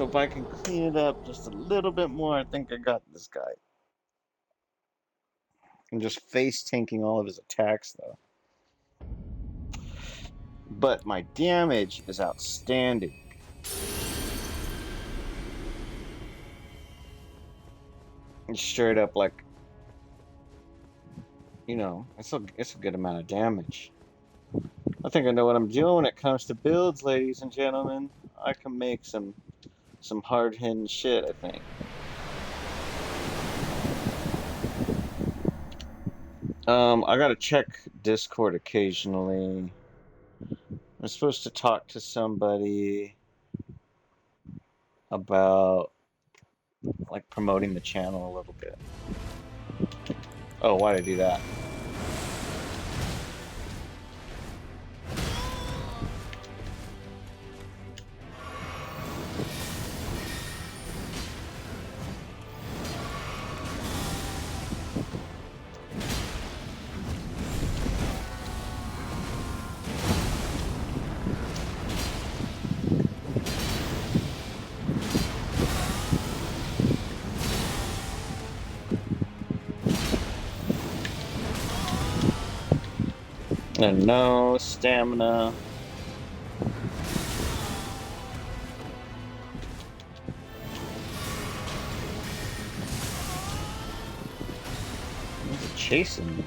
So if I can clean it up just a little bit more, I think I got this guy. I'm just face tanking all of his attacks though. But my damage is outstanding. It's straight up like, it's a good amount of damage. I think I know what I'm doing when it comes to builds, ladies and gentlemen. I can make some hard-hitting shit, I think. I gotta check Discord occasionally. I'm supposed to talk to somebody about like promoting the channel a little bit. Oh, why did I do that? And no stamina. What's it chasing me?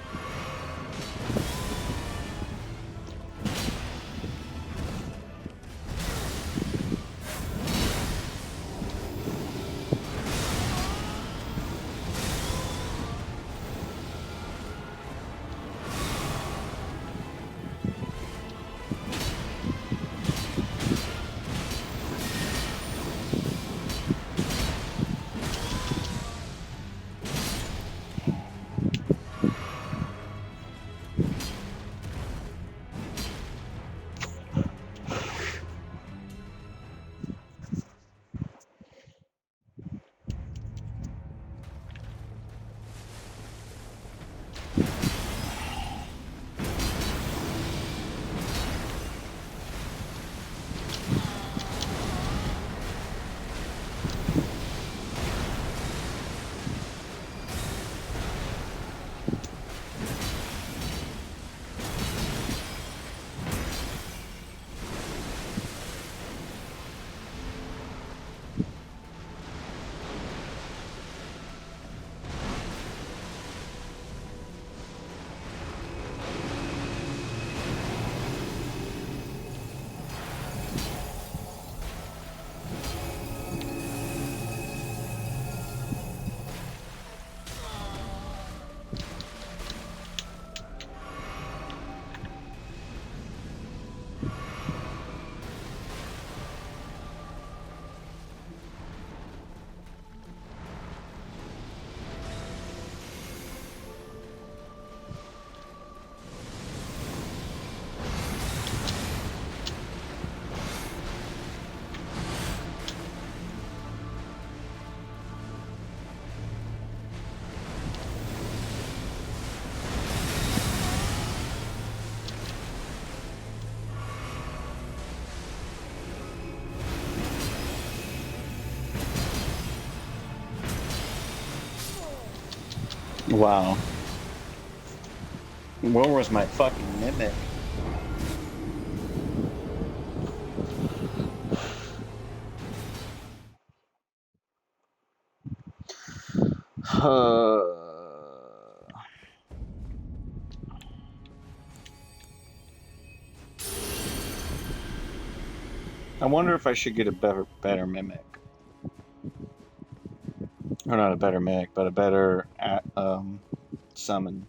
Wow. Where was my fucking mimic? I wonder if I should get a better mimic. Or not a better mimic, but a better summon.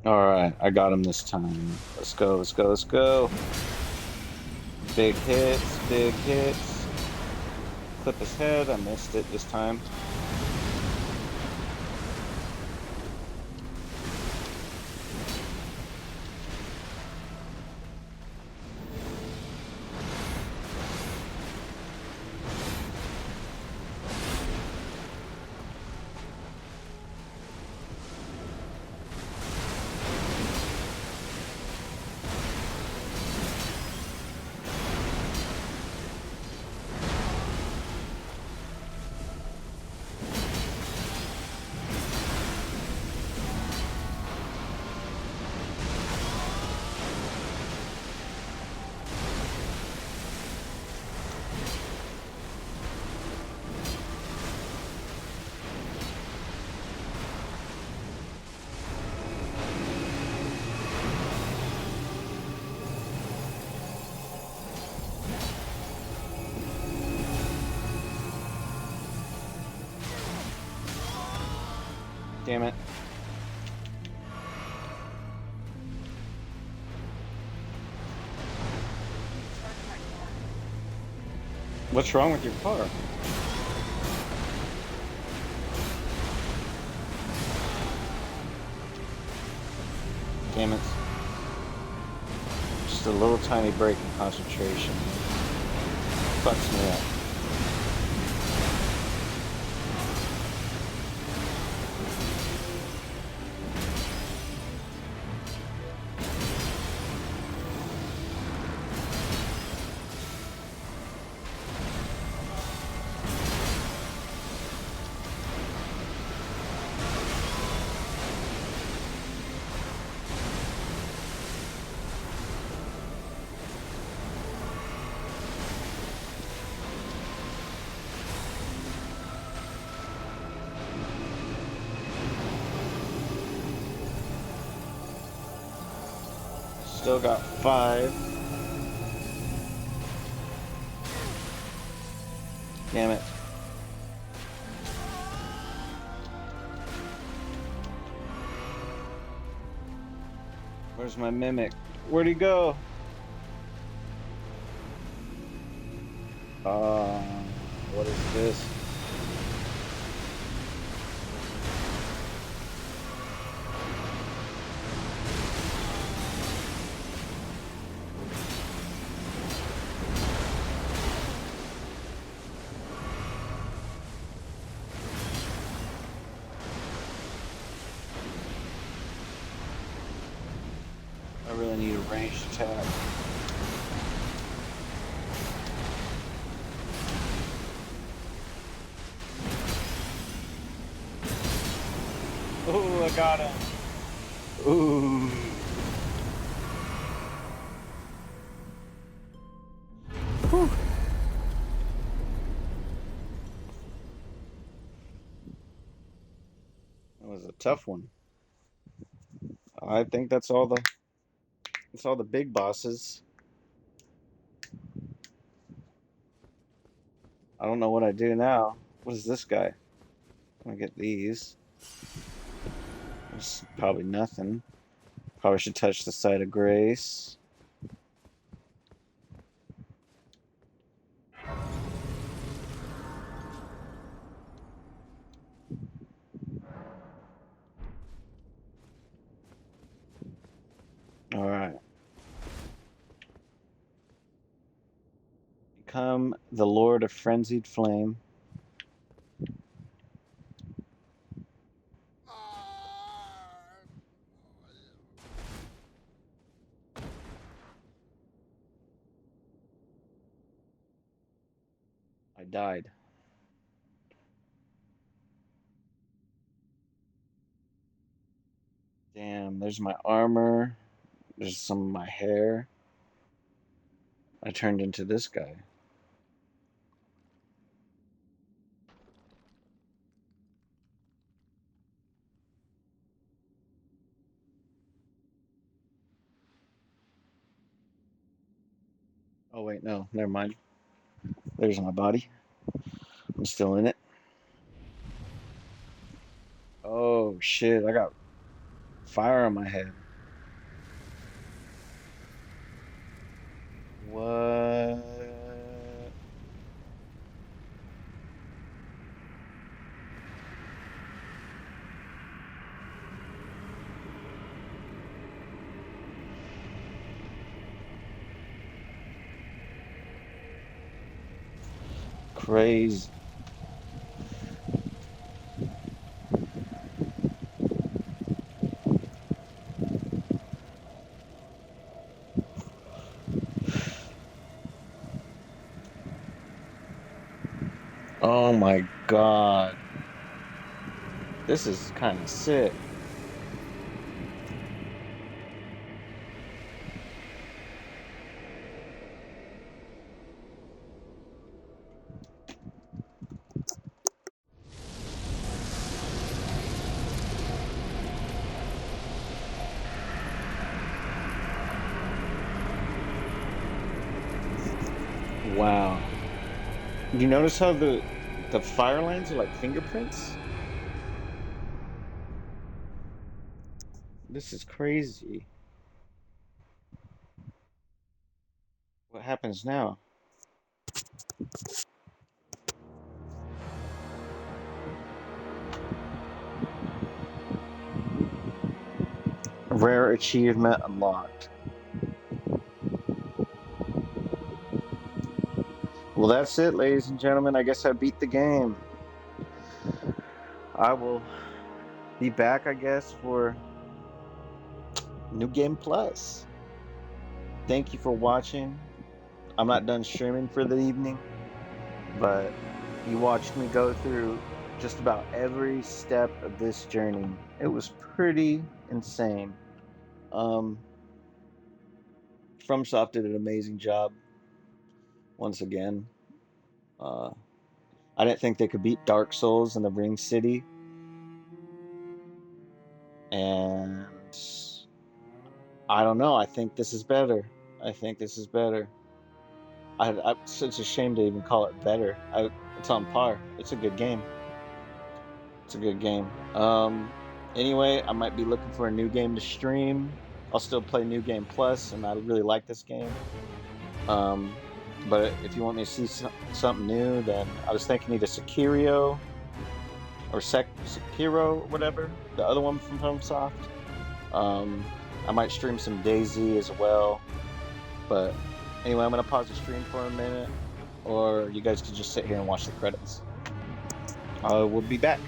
Alright, I got him this time. Let's go, let's go, let's go. Big hits, big hits. Clip his head. I missed it this time. Damn it. What's wrong with your car? Damn it. Just a little tiny break in concentration. Fucks me up. Still got 5. Damn it. Where's my mimic? Where'd he go? What is this? I really need a ranged attack. Oh, I got him. Ooh. Whew. That was a tough one. I think that's all the big bosses. I don't know what I do now. What is this guy? I'm gonna get these. It's probably nothing. Probably should touch the site of grace. Alright. Become the Lord of Frenzied Flame. I died. Damn, there's my armor. There's some of my hair. I turned into this guy. Oh wait, no, never mind. There's my body. I'm still in it. Oh shit, I got Fire on my head. What? Crazy. Oh my god. This is kind of sick. Wow. You notice how the fire lines are like fingerprints? This is crazy. What happens now? Rare achievement unlocked. Well, that's it, ladies and gentlemen. I guess I beat the game. I will be back, I guess, for New Game Plus. Thank you for watching. I'm not done streaming for the evening, but you watched me go through just about every step of this journey. It was pretty insane. Um, FromSoft did an amazing job once again. Uh, I didn't think they could beat Dark Souls in the Ring City, and I don't know. I think this is better. I think this is better. It's a shame to even call it better. It's on par. It's a good game. It's a good game. Anyway, I might be looking for a new game to stream. I'll still play New Game Plus, and I really like this game. Um, but if you want me to see something new, then I was thinking either Sekiro or Sekiro or whatever, the other one from FromSoft. Um, I might stream some DayZ as well. But anyway, I'm gonna pause the stream for a minute, or you guys could just sit here and watch the credits. We'll be back.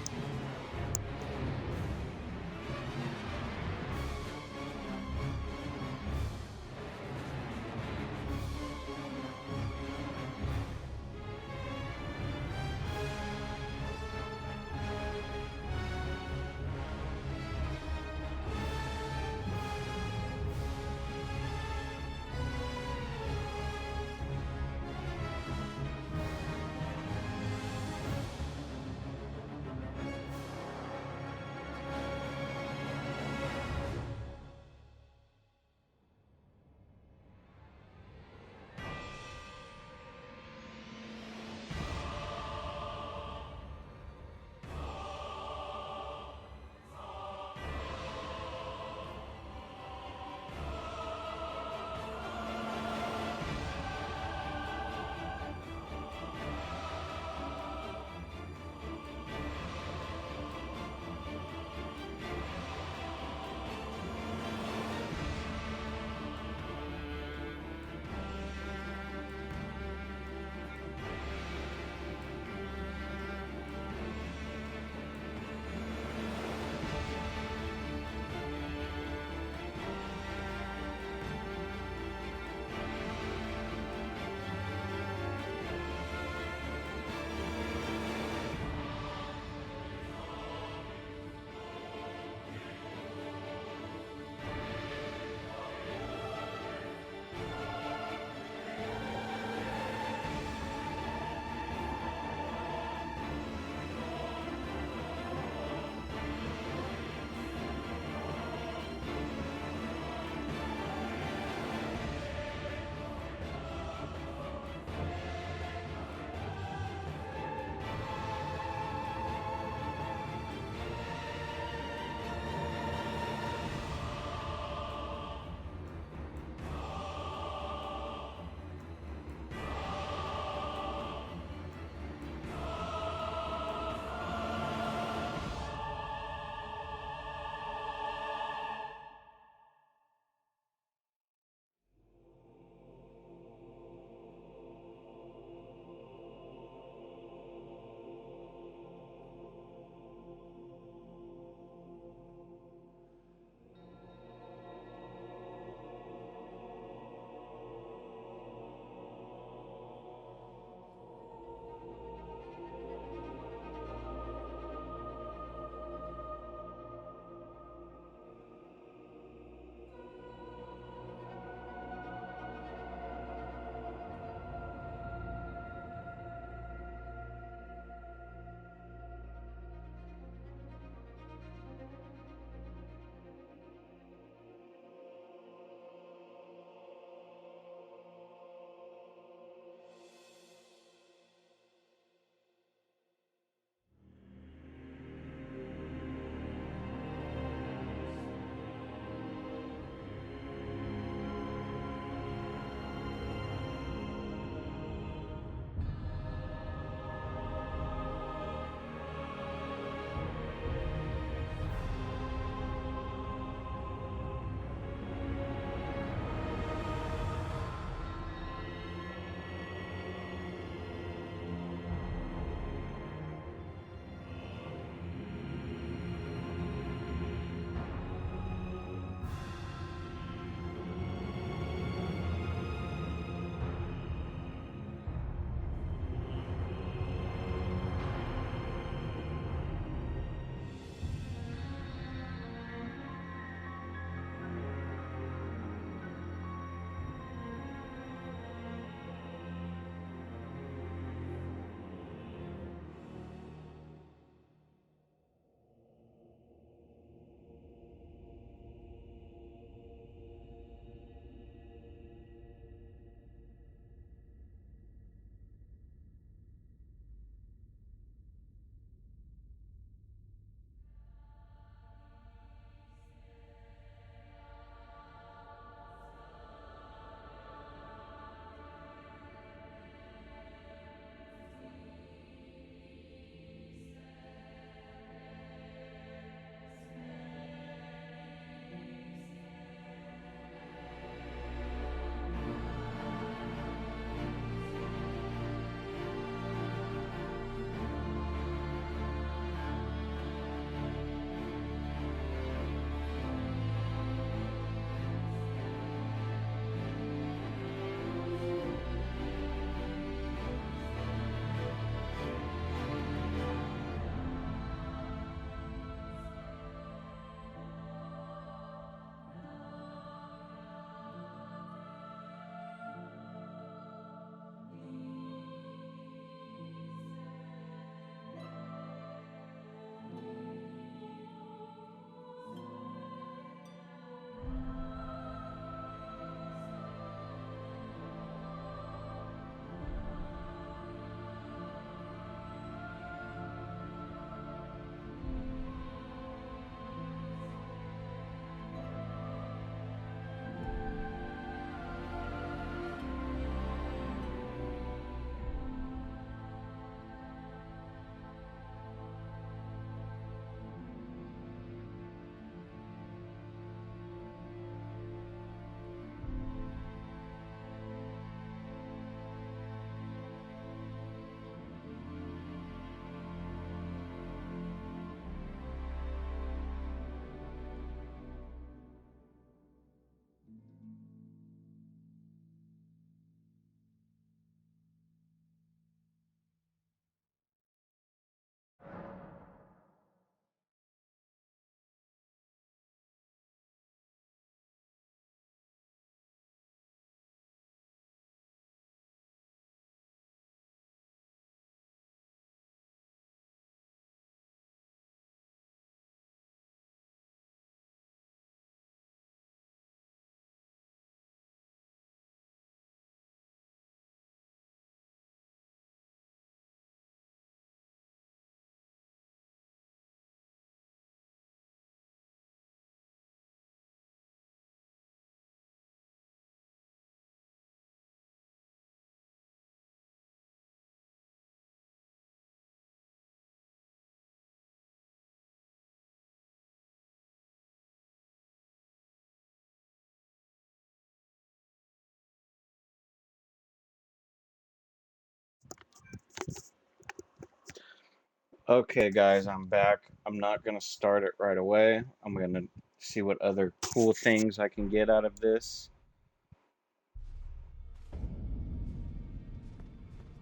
Okay, guys, I'm back. I'm not gonna start it right away. I'm gonna see what other cool things I can get out of this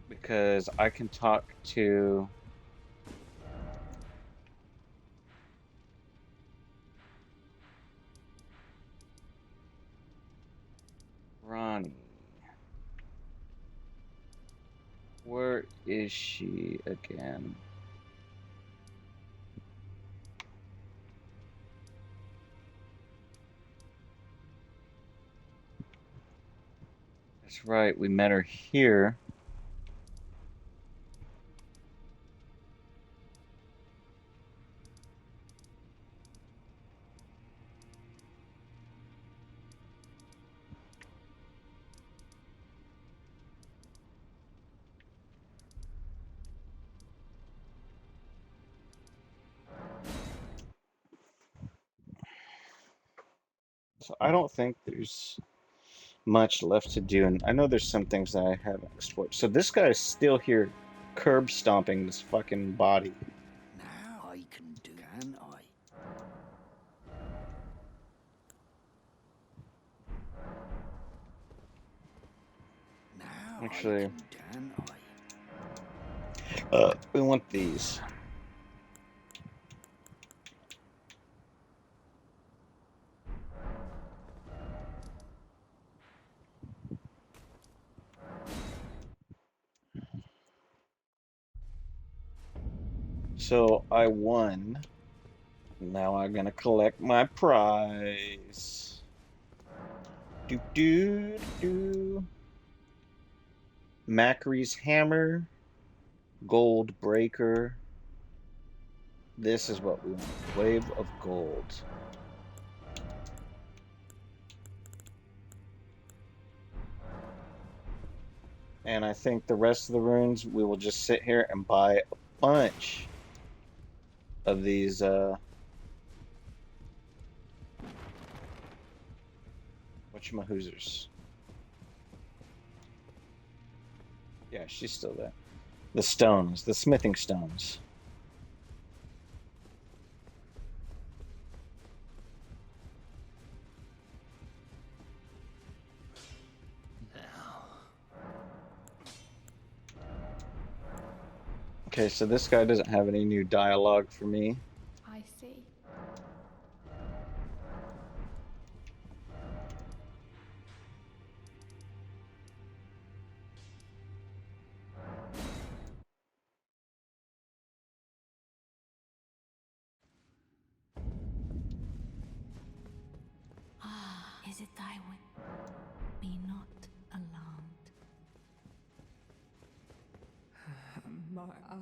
because I can talk to Ronnie. Where is she again? That's right, we met her here. So I don't think there's much left to do, and I know there's some things that I haven't explored. So this guy is still here, curb stomping this fucking body. Now I can do, can I? Now I Actually, can I? we want these. So I won. Now I'm gonna collect my prize. Do do do. Macri's hammer, gold breaker. This is what we want. Wave of gold. And I think the rest of the runes we will just sit here and buy a bunch of these whatchamahoozers. Yeah, she's still there. The stones, the smithing stones. Okay, so this guy doesn't have any new dialogue for me. I see. Ah, is it thy way? Be not alarmed. My eye.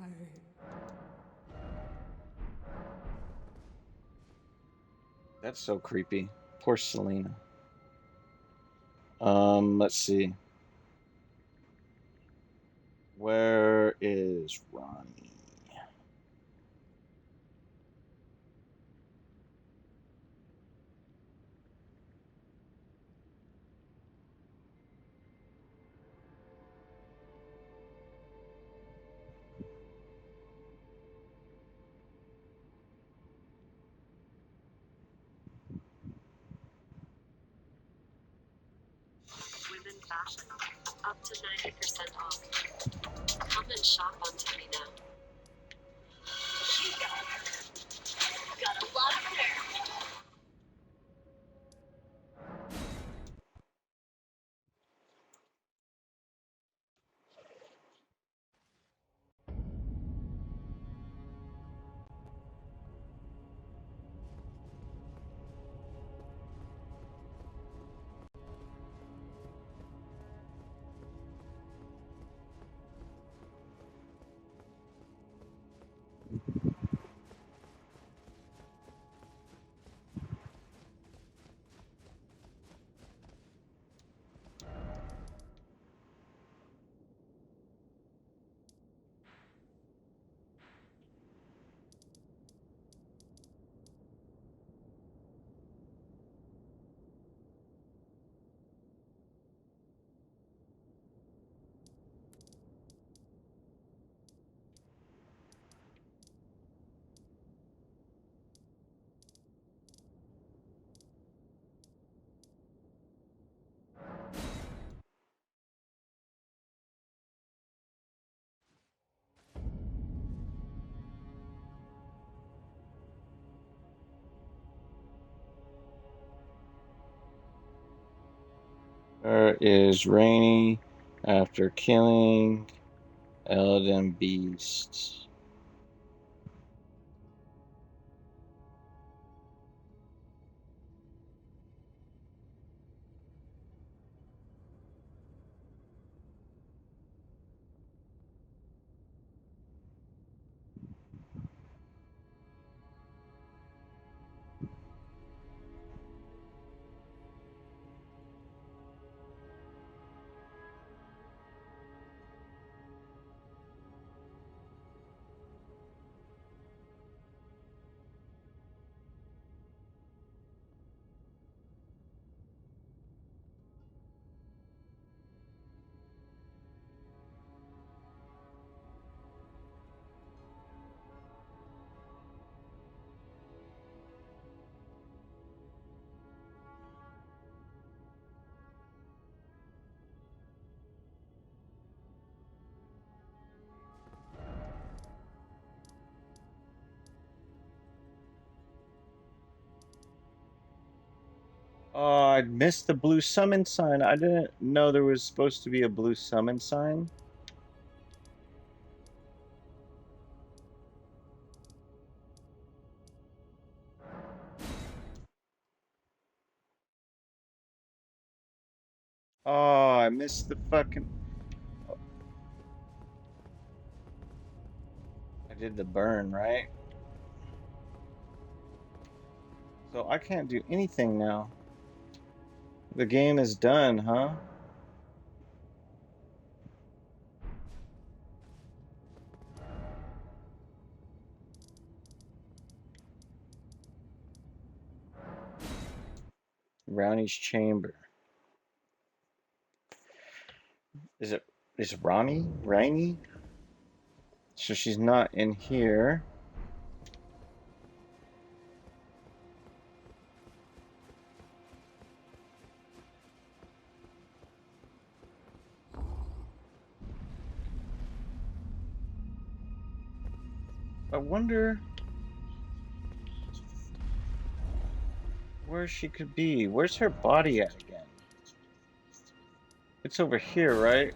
That's so creepy. Poor Selena. Let's see. Where is Ronnie? Women fashion. Up to 90% off. Come and shop on Teddy now. Got a lot of hair. Where is Rainy after killing Elden Beast? Oh, I missed the blue summon sign. I didn't know there was supposed to be a blue summon sign. Oh, I missed the fucking... I did the burn, right? So I can't do anything now. The game is done, huh? Brownie's chamber. Is it... Is Ronnie? Rainy? So she's not in here. I wonder where she could be. Where's her body at again? It's over here, right?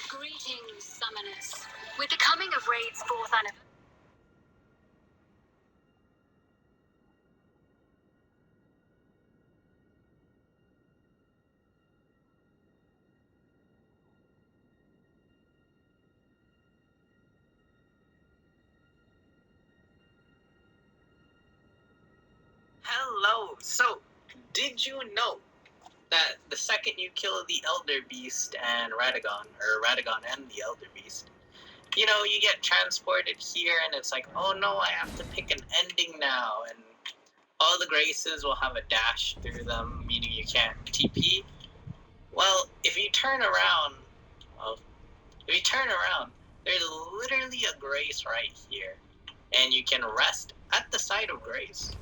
Greetings, summoners. With the coming of Raid's 4th anniversary. Hello. So, did you know that the second you kill the Elder Beast and Radagon, or Radagon and the Elder Beast, you get transported here, and it's like, oh no, I have to pick an ending now, and all the graces will have a dash through them, meaning you can't TP. Well, well, if you turn around, there's literally a grace right here, and you can rest at the side of grace.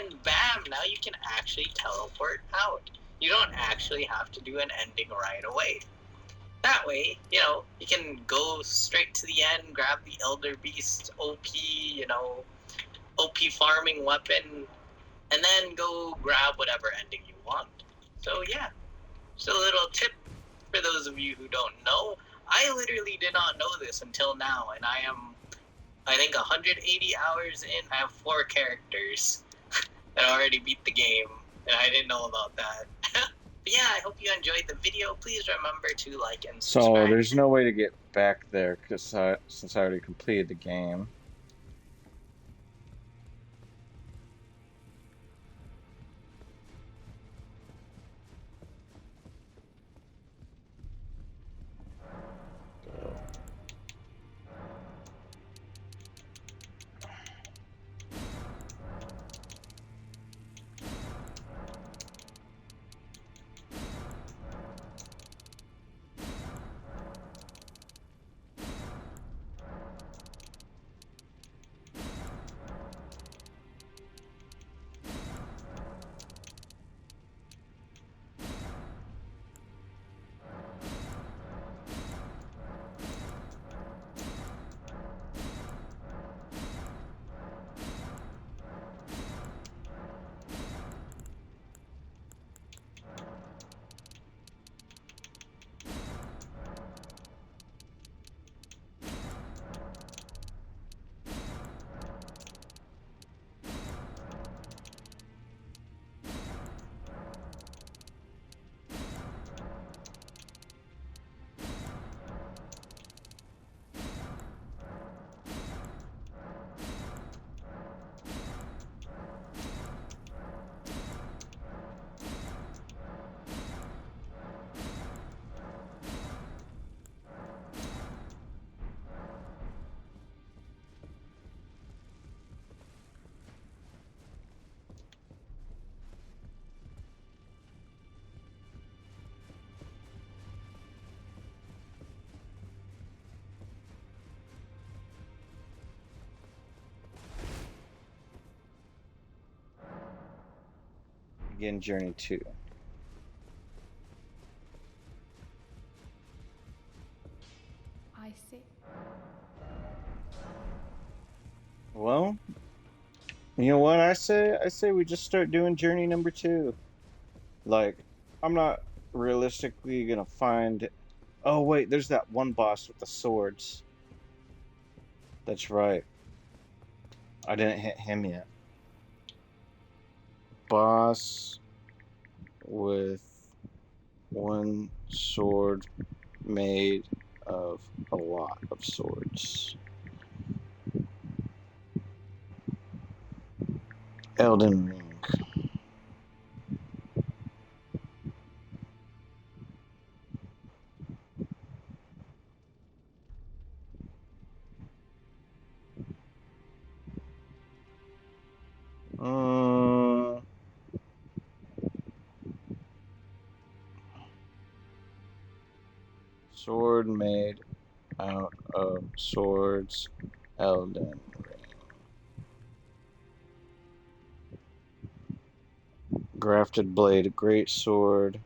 And bam, now you can actually teleport out. You don't actually have to do an ending right away. That way, you can go straight to the end, grab the Elder Beast OP farming weapon, and then go grab whatever ending you want. So yeah, just a little tip For those of you who don't know, I literally did not know this until now, and I am, I think, 180 hours in. I have 4 characters that already beat the game, and I didn't know about that. But yeah, I hope you enjoyed the video. Please remember to like and subscribe. So there's no way to get back there because since I already completed the game. So. Begin Journey 2. I see. Well, you know what I say? I say we just start doing Journey number 2. Like, I'm not realistically gonna find. Oh wait, there's that one boss with the swords. That's right. I didn't hit him yet. Boss with one sword made of a lot of swords. Elden Ring. Sword made out of swords. Elden Ring. Grafted blade, great sword.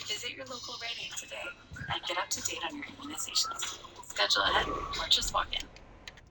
Visit your local Rite Aid today and get up to date on your immunizations. Schedule ahead or just walk in.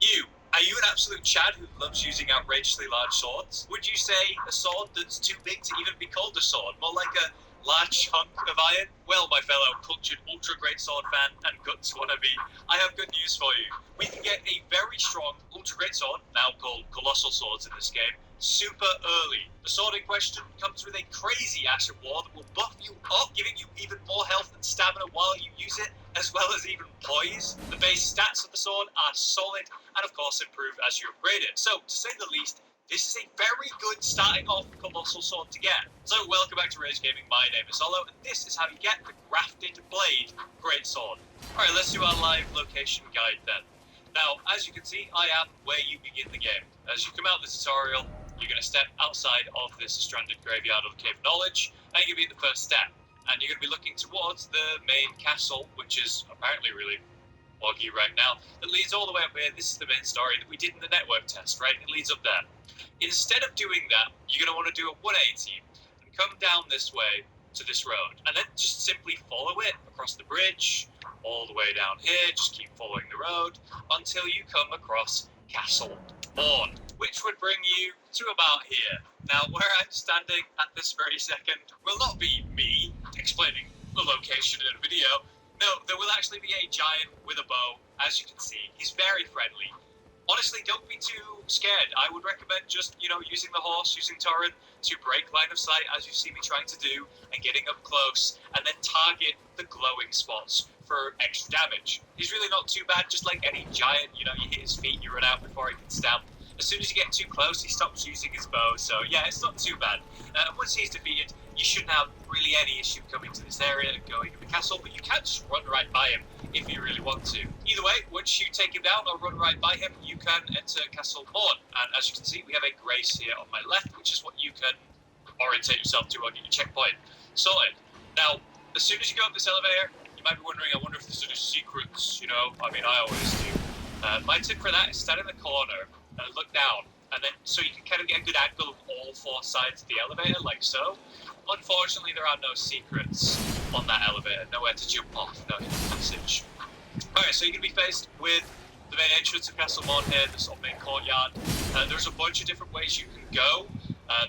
You, are you an absolute Chad who loves using outrageously large swords? Would you say a sword that's too big to even be called a sword? More like a large hunk of iron? Well, my fellow cultured ultra great sword fan and guts wannabe, I have good news for you. We can get a very strong ultra great sword, now called colossal swords in this game, super early. The sword in question comes with a crazy ass reward that will buff you up, giving you even more health and stamina while you use it, as well as even poise. The base stats of the sword are solid and of course improve as you upgrade it. So, to say the least, this is a very good starting off colossal sword to get. So welcome back to Rage Gaming, my name is Solo, and this is how you get the Grafted Blade Great Sword. Alright, let's do our live location guide then. Now, as you can see, I am where you begin the game. As you come out of the tutorial, you're going to step outside of this stranded graveyard of the Cave of Knowledge, and you're going to be the first step. And you're going to be looking towards the main castle, which is apparently really boggy right now, that leads all the way up here. This is the main story that we did in the network test, right? It leads up there. Instead of doing that, you're going to want to do a 180 and come down this way to this road, and then just simply follow it across the bridge, all the way down here. Just keep following the road until you come across Castle Morn, which would bring you to about here. Now, where I'm standing at this very second will not be me explaining the location in a video. No, there will actually be a giant with a bow. As you can see, he's very friendly. Honestly, don't be too scared. I would recommend just, using the horse, using Torrent to break line of sight as you see me trying to do, and getting up close, and then target the glowing spots for extra damage. He's really not too bad, just like any giant, you hit his feet, you run out before he can stamp. As soon as you get too close, he stops using his bow, so yeah, it's not too bad. Once he's defeated, you shouldn't have really any issue coming to this area and going to the castle, but you can just run right by him if you really want to. Either way, once you take him down or run right by him, you can enter Castle Morn. And as you can see, we have a grace here on my left, which is what you can orientate yourself to or get your checkpoint sorted. Now, as soon as you go up this elevator, you might be wondering, I wonder if there's any secrets, I always do. My tip for that is stand in the corner and look down, and then so you can kind of get a good angle of all four sides of the elevator, like so. Unfortunately, there are no secrets on that elevator, nowhere to jump off, no hidden passage. Alright, so you're going to be faced with the main entrance of Castle Morn here, this main courtyard. There's a bunch of different ways you can go.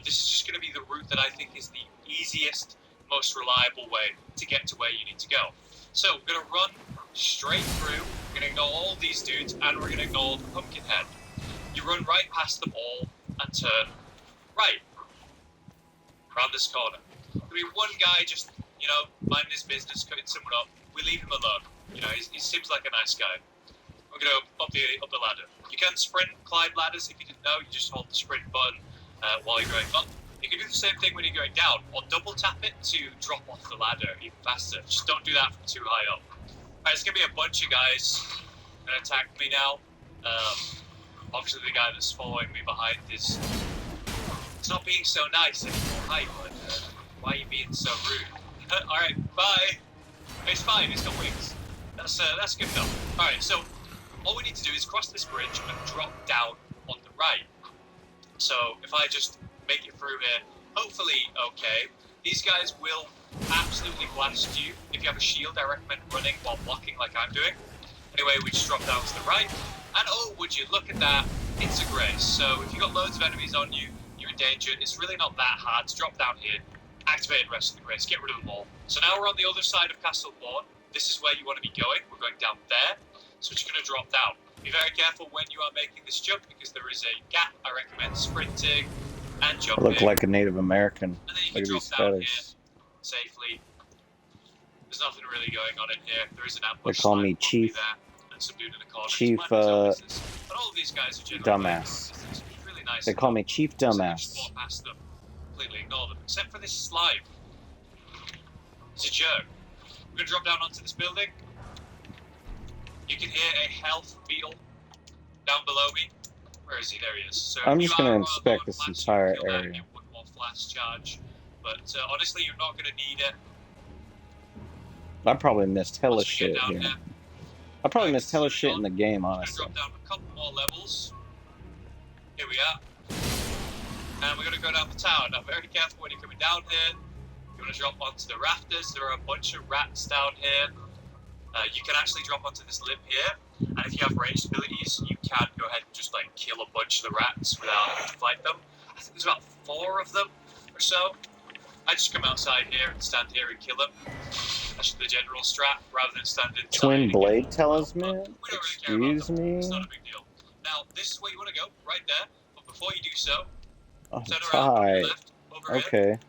This is just going to be the route that I think is the easiest, most reliable way to get to where you need to go. So we're going to run straight through, we're going to ignore all these dudes, and we're going to ignore the pumpkin head. You run right past them all and turn right around this corner. There'll be one guy just, minding his business, cutting someone up. We leave him alone. He seems like a nice guy. We're going to up the ladder. You can sprint, climb ladders. If you didn't know, you just hold the sprint button while you're going up. You can do the same thing when you're going down, or double tap it to drop off the ladder even faster. Just don't do that from too high up. Alright, it's going to be a bunch of guys that attack me now. Obviously the guy that's following me behind is not being so nice anymore. Hi, bud. Why are you being so rude? Alright, bye. It's fine, he's got wings. That's good enough. Alright, so all we need to do is cross this bridge and drop down on the right. So if I just make it through here, hopefully okay. These guys will absolutely blast you. If you have a shield, I recommend running while blocking like I'm doing. Anyway, we just drop down to the right. And oh, would you look at that, it's a grace. So if you've got loads of enemies on you, you're in danger, it's really not that hard to drop down here, activate the rest of the grace, get rid of them all. So now we're on the other side of Castle Morn. This is where you want to be going. We're going down there, so we're just going to drop down. Be very careful when you are making this jump because there is a gap. I recommend sprinting and jumping. I look like a Native American. And then you Look can at these drop down here feathers. safely. There's nothing really going on in here. There is an ambush. They call me slide Chief. there, and some dude in the corner. Chief, It's minding his own business. And all of these guys are generally Dumbass. it's really nice. They call me Chief So they just Dumbass. walk past them, completely ignore them, except for this slime. It's a jerk. We're gonna drop down onto this building. You can hear a health beetle down below me. Where is he? There he is. So I'm if just you gonna are inspect on this flash, entire you can kill that and area. get one more flash charge. But honestly, you're not gonna need it. I probably missed hella Once we get shit down here. there, I probably missed hella shit in the game, we're gonna honestly. drop down a couple more levels. Here we are. And we're gonna go down the tower. Now, very careful when you're coming down here. You want to drop onto the rafters. There are a bunch of rats down here. You can actually drop onto this lip here. And if you have ranged abilities, you can go ahead and just kill a bunch of the rats without having to fight them. I think there's about 4 of them or so. I just come outside here and stand here and kill them. That's the general strat, rather than stand inside. Twin Blade Talisman? We don't really care about Excuse them. me? It's not a big deal. Now, this is where you want to go, right there. But before you do so, Oh, turn around on your tight. left, over here. Okay.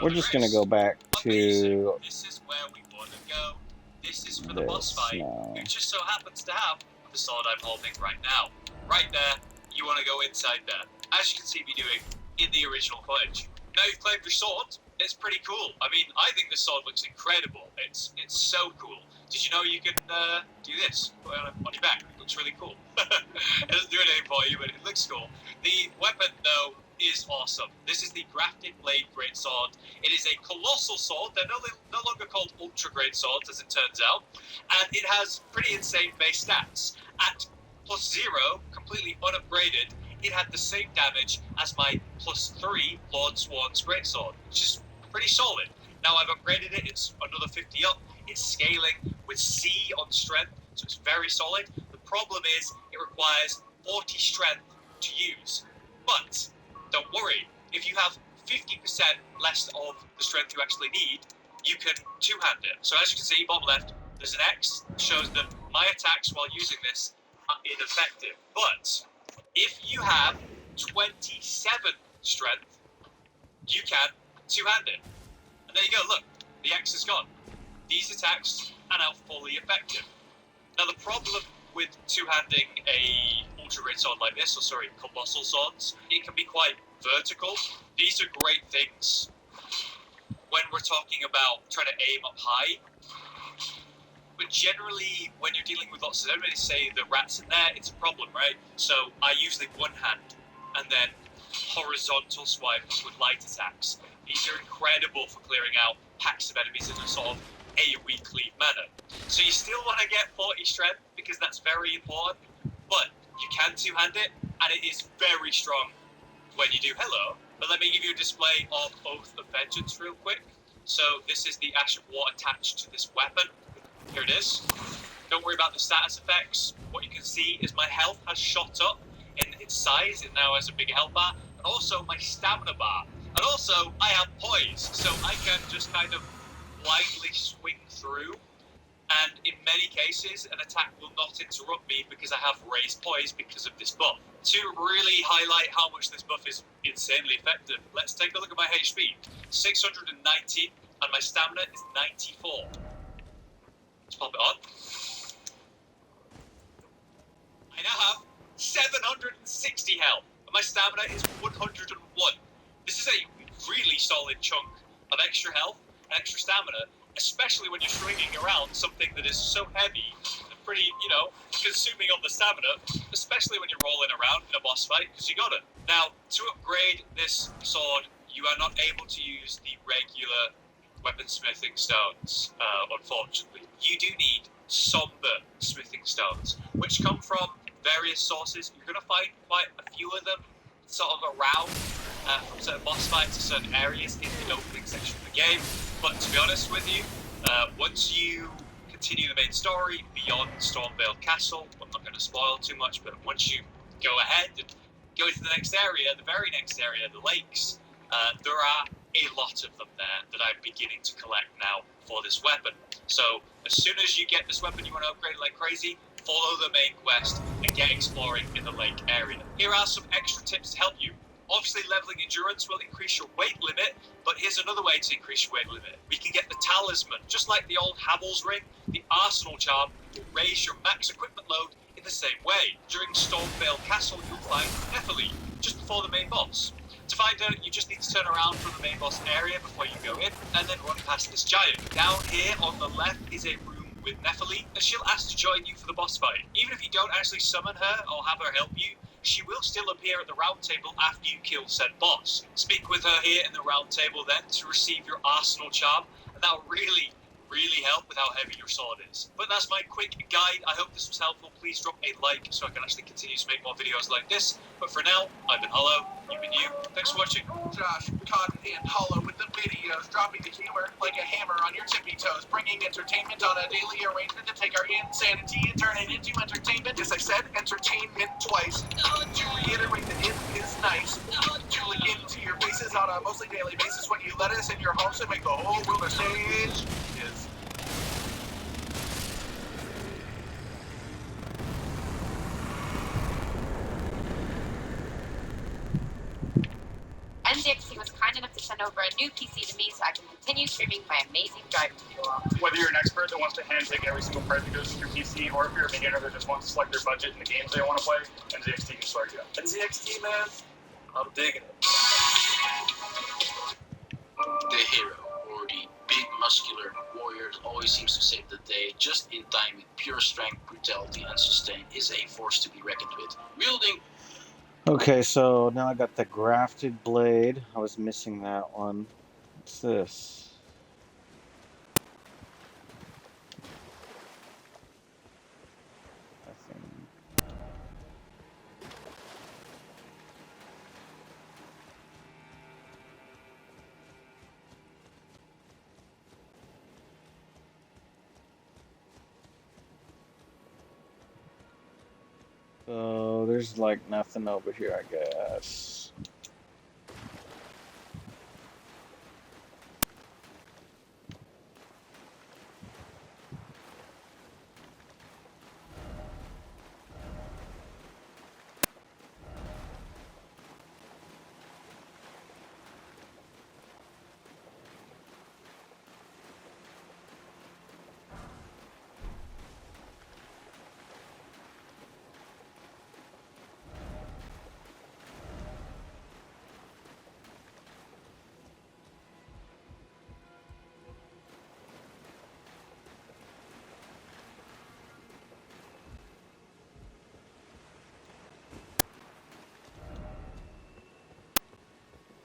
We're just gonna go back Amazing. to This is where we want to go. This is for the boss this fight. now. It just so happens to have the sword I'm holding right now. Right there, you want to go inside there. As you can see me doing in the original footage. Now you've claimed your sword, it's pretty cool. I mean, I think this sword looks incredible. It's so cool. Did you know you can do this on your back? It looks really cool. It doesn't do anything for you, but it looks cool. The weapon, though, is awesome. This is the Grafted Blade Greatsword. It is a colossal sword. They're no longer called Ultra Great Swords, as it turns out. And it has pretty insane base stats. At +0, completely unupgraded, it had the same damage as my +3 Lord Sworn's Greatsword, which is pretty solid. Now I've upgraded it, it's another 50 up, it's scaling with C on strength, so it's very solid. The problem is it requires 40 strength to use. But don't worry, if you have 50% less of the strength you actually need, you can two-hand it. So as you can see, bottom left, there's an X that shows that my attacks while using this are ineffective. But if you have 27 strength, you can two-hand it. And there you go, look, the X is gone. These attacks are now fully effective. Now the problem with two-handing a ultra-great sword like this, or sorry, colossal swords, it can be quite vertical. These are great things when we're talking about trying to aim up high. But generally, when you're dealing with lots of enemies, say the rats in there, it's a problem, right? So I usually one hand and then horizontal swipes with light attacks. These are incredible for clearing out packs of enemies in a sort of AoE cleave manner. So you still want to get 40 strength because that's very important, but you can two-hand it, and it is very strong when you do. Hello, but let me give you a display of Oath of Vengeance real quick. So this is the Ash of War attached to this weapon. Here it is. Don't worry about the status effects. What you can see is my health has shot up in its size. It now has a bigger health bar, and also my stamina bar. And also, I have poise, so I can just kind of blindly swing through. And in many cases, an attack will not interrupt me because I have raised poise because of this buff. To really highlight how much this buff is insanely effective, let's take a look at my HP. 690, and my stamina is 94. Let's pop it on. I now have 760 health, and my stamina is 101. This is a really solid chunk of extra health and extra stamina, especially when you're swinging around something that is so heavy and pretty, consuming on the stamina, especially when you're rolling around in a boss fight, because you got it. Now, to upgrade this sword, you are not able to use the regular weaponsmithing stones, unfortunately. You do need somber smithing stones, which come from various sources. You're going to find quite a few of them sort of around from certain boss fights to certain areas in the opening section of the game. But to be honest with you, once you continue the main story beyond Stormvale Castle, I'm not going to spoil too much, but once you go ahead and go into the next area, the very next area, the lakes, there are a lot of them there that I'm beginning to collect now for this weapon. So as soon as you get this weapon, you want to upgrade it like crazy, follow the main quest and get exploring in the lake area. Here are some extra tips to help you. Obviously, leveling endurance will increase your weight limit, but here's another way to increase your weight limit. We can get the talisman. Just like the old Havel's ring, the arsenal charm will raise your max equipment load in the same way. During Stormvale Castle, you'll find Nephilim, just before the main boss. To find her, you just need to turn around from the main boss area before you go in, and then run past this giant. Down here on the left is a room with Nephilim, and she'll ask to join you for the boss fight. Even if you don't actually summon her or have her help you, she will still appear at the round table after you kill said boss. Speak with her here in the round table then to receive your arsenal charm, and that'll really help with how heavy your sword is. But that's my quick guide. I hope this was helpful. Please drop a like so I can actually continue to make more videos like this. But for now, I've been Hollow, you've been you. Thanks for watching. Josh, Cotton, and Hollow with the videos, dropping the humor like a hammer on your tippy toes, bringing entertainment on a daily arrangement to take our insanity and turn it into entertainment. Yes, I said entertainment twice. To reiterate that it is nice to look into your faces on a mostly daily basis when you let us in your homes and make the whole world a stage. Is NZXT was kind enough to send over a new PC to me so I can continue streaming my amazing driving to you all. Whether you're an expert that wants to handpick every single part that goes to your PC, or if you're a beginner that just wants to select their budget and the games they want to play, NZXT can sort you out. NZXT, man. I'm digging it. The hero, or the big muscular warrior that always seems to save the day just in time with pure strength, brutality, and sustain, is a force to be reckoned with. Wielding. Okay, so now I got the grafted blade. I was missing that one. What's this? Nothing. there's like nothing over here, I guess.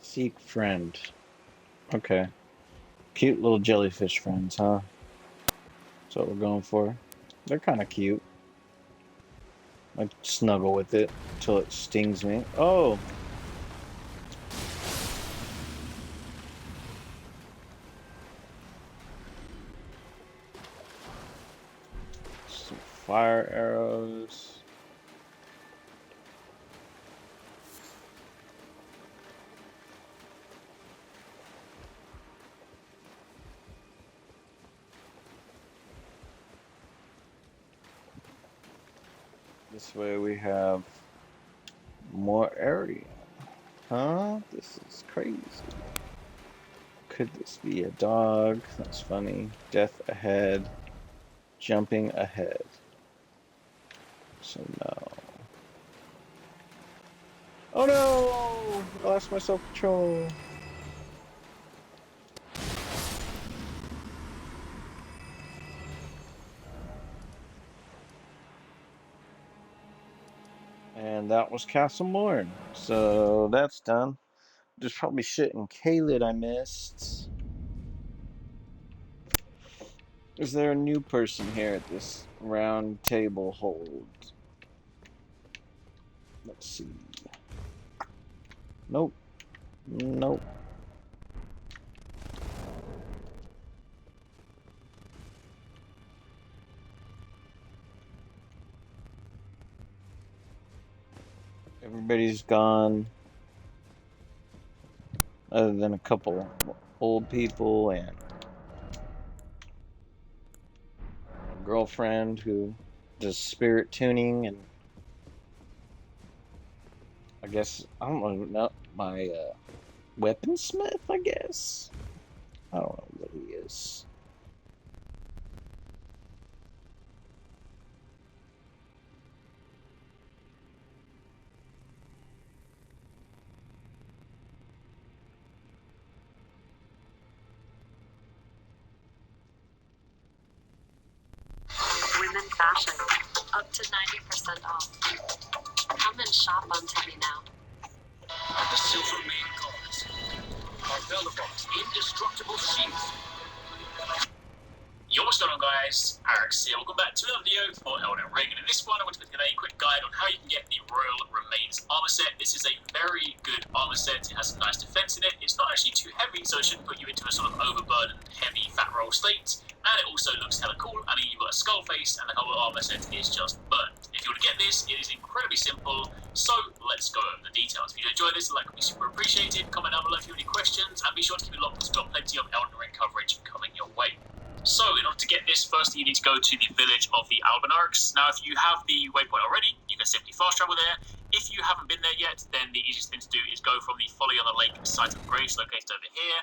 Seek friend. Okay. Cute little jellyfish friends, huh? That's what we're going for. They're kind of cute. I snuggle with it until it stings me. Oh! Some fire arrows. This way we have more area. Huh? This is crazy. Could this be a dog? That's funny. Death ahead. Jumping ahead. So no. Oh no! I lost my self-control. And that was Castle Morn. So that's done. There's probably shit in Caelid I missed. Is there a new person here at this round table hold? Let's see. Nope. Nope. Everybody's gone. Other than a couple old people and a girlfriend who does spirit tuning, and I guess, I don't know, my weaponsmith, I guess? I don't know what he is. Women fashion, up to 90% off. Come and shop on Teddy now. The silver main guards are Belobot's indestructible shields. Yo, what's going on, guys? Arax here. Welcome back to another video for Elden Ring. And in this one, I want to give a quick guide on how you can get the Royal Remains armor set. This is a very good armor set. It has some nice defense in it. It's not actually too heavy, so it shouldn't put you into a sort of overburdened, heavy fat roll state. And it also looks hella cool. I mean, you've got a skull face, and the whole armor set is just burnt. If you want to get this, it is incredibly simple. So let's go over the details. If you enjoy this, a like would be super appreciated. Comment down below if you have any questions, and be sure to keep it locked because we've got plenty of Elden Ring coverage coming your way. So, in order to get this, firstly you need to go to the village of the Albinarchs. Now, if you have the waypoint already, you can simply fast travel there. If you haven't been there yet, then the easiest thing to do is go from the Folly on the Lake site of grace located over here.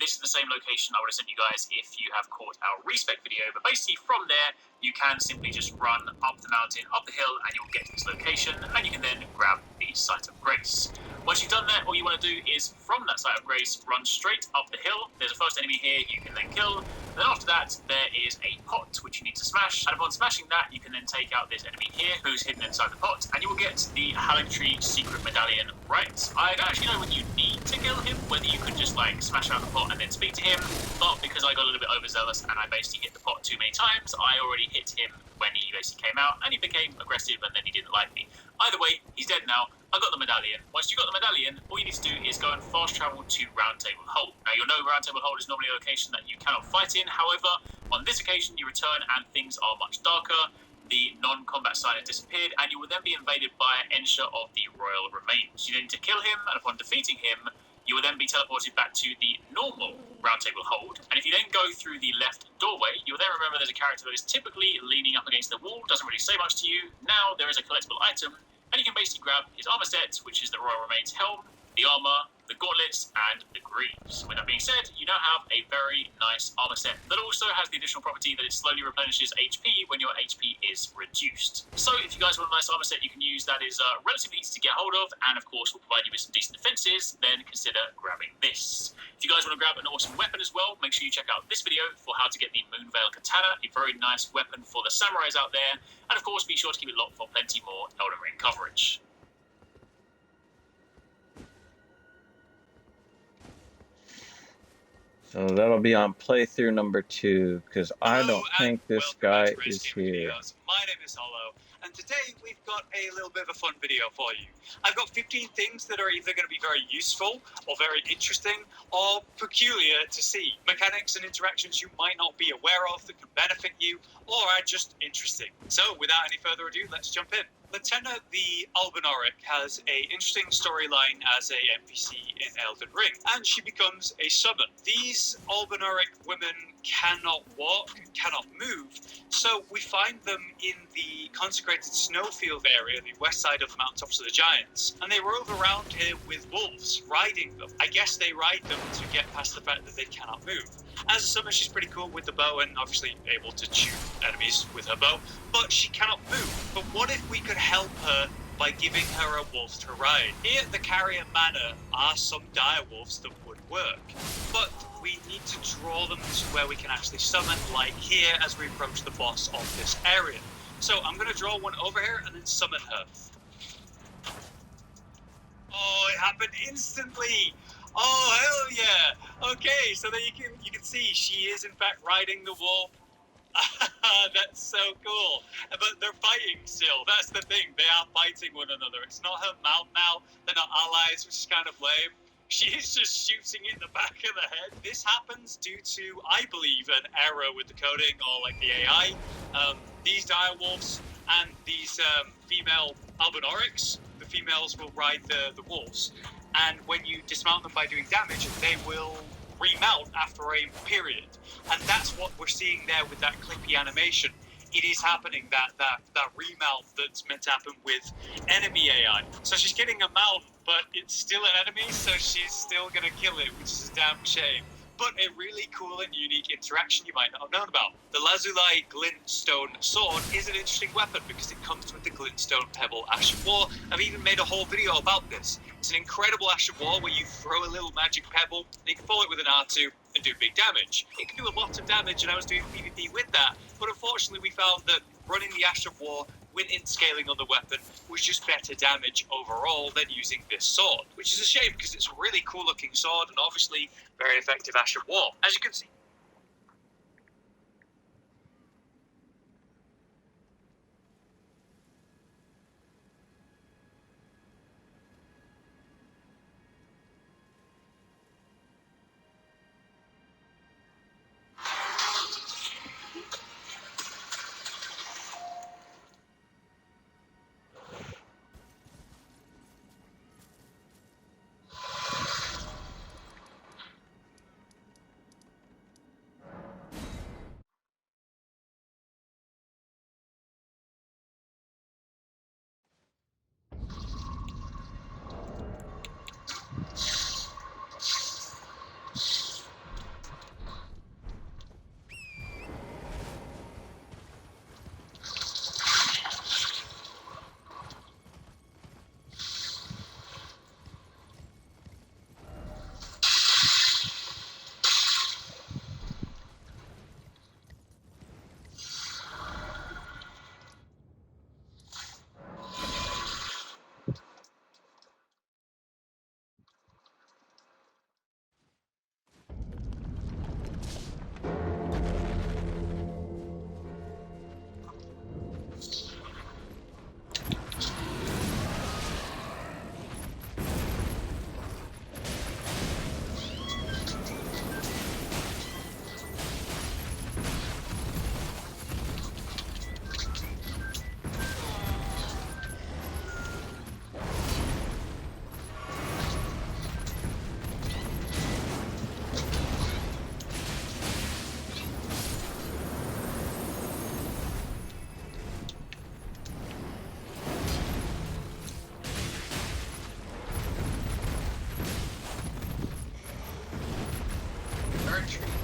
This is the same location I would have sent you guys if you have caught our respec video, but basically from there, you can simply just run up the mountain, up the hill, and you'll get to this location, and you can then grab the site of grace. Once you've done that, all you want to do is, from that site of grace, run straight up the hill. There's a first enemy here you can then kill. Then after that, there is a pot which you need to smash, and upon smashing that, you can then take out this enemy here who's hidden inside the pot, and you will get the Halingtree secret medallion right. I don't actually know whether you need to kill him, whether you could just like smash out the pot and then speak to him, but because I got a little bit overzealous and I basically hit the pot too many times, I already hit him when he basically came out, and he became aggressive, and then he didn't like me. Either way, he's dead now. I got the medallion. Once you got the medallion, all you need to do is go and fast travel to Round Table Hold. Now, you'll know Round Table Hold is normally a location that you cannot fight in. However, on this occasion, you return and things are much darker. the non-combat sign has disappeared, and you will then be invaded by Ensha of the Royal Remains. You then need to kill him, and upon defeating him, you will then be teleported back to the normal roundtable hold. And if you then go through the left doorway, you'll then remember there's a character that is typically leaning up against the wall, doesn't really say much to you. Now there is a collectible item, and you can basically grab his armor set, which is the Royal Remains helm, the armor, the gauntlets, and the greaves. With that being said, you now have a very nice armor set that also has the additional property that it slowly replenishes HP when your HP is reduced. So if you guys want a nice armor set you can use that is relatively easy to get hold of, and of course will provide you with some decent defenses, then consider grabbing this. If you guys want to grab an awesome weapon as well, make sure you check out this video for how to get the Moonveil Katana, a very nice weapon for the samurais out there, and of course be sure to keep it locked for plenty more Elden Ring coverage. So that'll be on playthrough number 2, because I don't think this guy is here. My name is Hollow, and today we've got a little bit of a fun video for you. I've got 15 things that are either going to be very useful, or very interesting, or peculiar to see. Mechanics and interactions you might not be aware of that can benefit you, or are just interesting. So without any further ado, let's jump in. Latenna the Albinauric has an interesting storyline as a NPC in Elden Ring, and she becomes a summon. These Albinauric women cannot walk, cannot move, so we find them in the consecrated snowfield area, the west side of the mountaintops of the Giants, and they rove around here with wolves, riding them. I guess they ride them to get past the fact that they cannot move. As a summon, she's pretty cool with the bow and obviously able to shoot enemies with her bow, but she cannot move. But what if we could help her by giving her a wolf to ride? Here at the Carrier Manor are some dire wolves that would work, but we need to draw them to where we can actually summon, like here as we approach the boss of this area. So I'm going to draw one over here and then summon her. Oh, it happened instantly! Oh, hell yeah! Okay, so there you can see she is in fact riding the wolf. That's so cool. But they're fighting still. That's the thing. They are fighting one another. It's not her mount now. They're not allies, which is kind of lame. She's just shooting in the back of the head. This happens due to, I believe, an error with the coding or like the AI. These direwolves and these female albinaurics, the females will ride the wolves. And when you dismount them by doing damage, they will remount after a period. And that's what we're seeing there with that clippy animation. It is happening, that remount that's meant to happen with enemy AI. So she's getting a mount, but it's still an enemy, so she's still going to kill it, which is a damn shame. But a really cool and unique interaction you might not have known about. The Lazuli Glintstone Sword is an interesting weapon because it comes with the Glintstone Pebble Ash of War. I've even made a whole video about this. It's an incredible Ash of War where you throw a little magic pebble, and you can follow it with an R2 and do big damage. It can do a lot of damage, and I was doing PvP with that, but unfortunately we found that running the Ash of War in scaling on the weapon was just better damage overall than using this sword, which is a shame because it's a really cool looking sword and obviously very effective Ash of War. As you can see,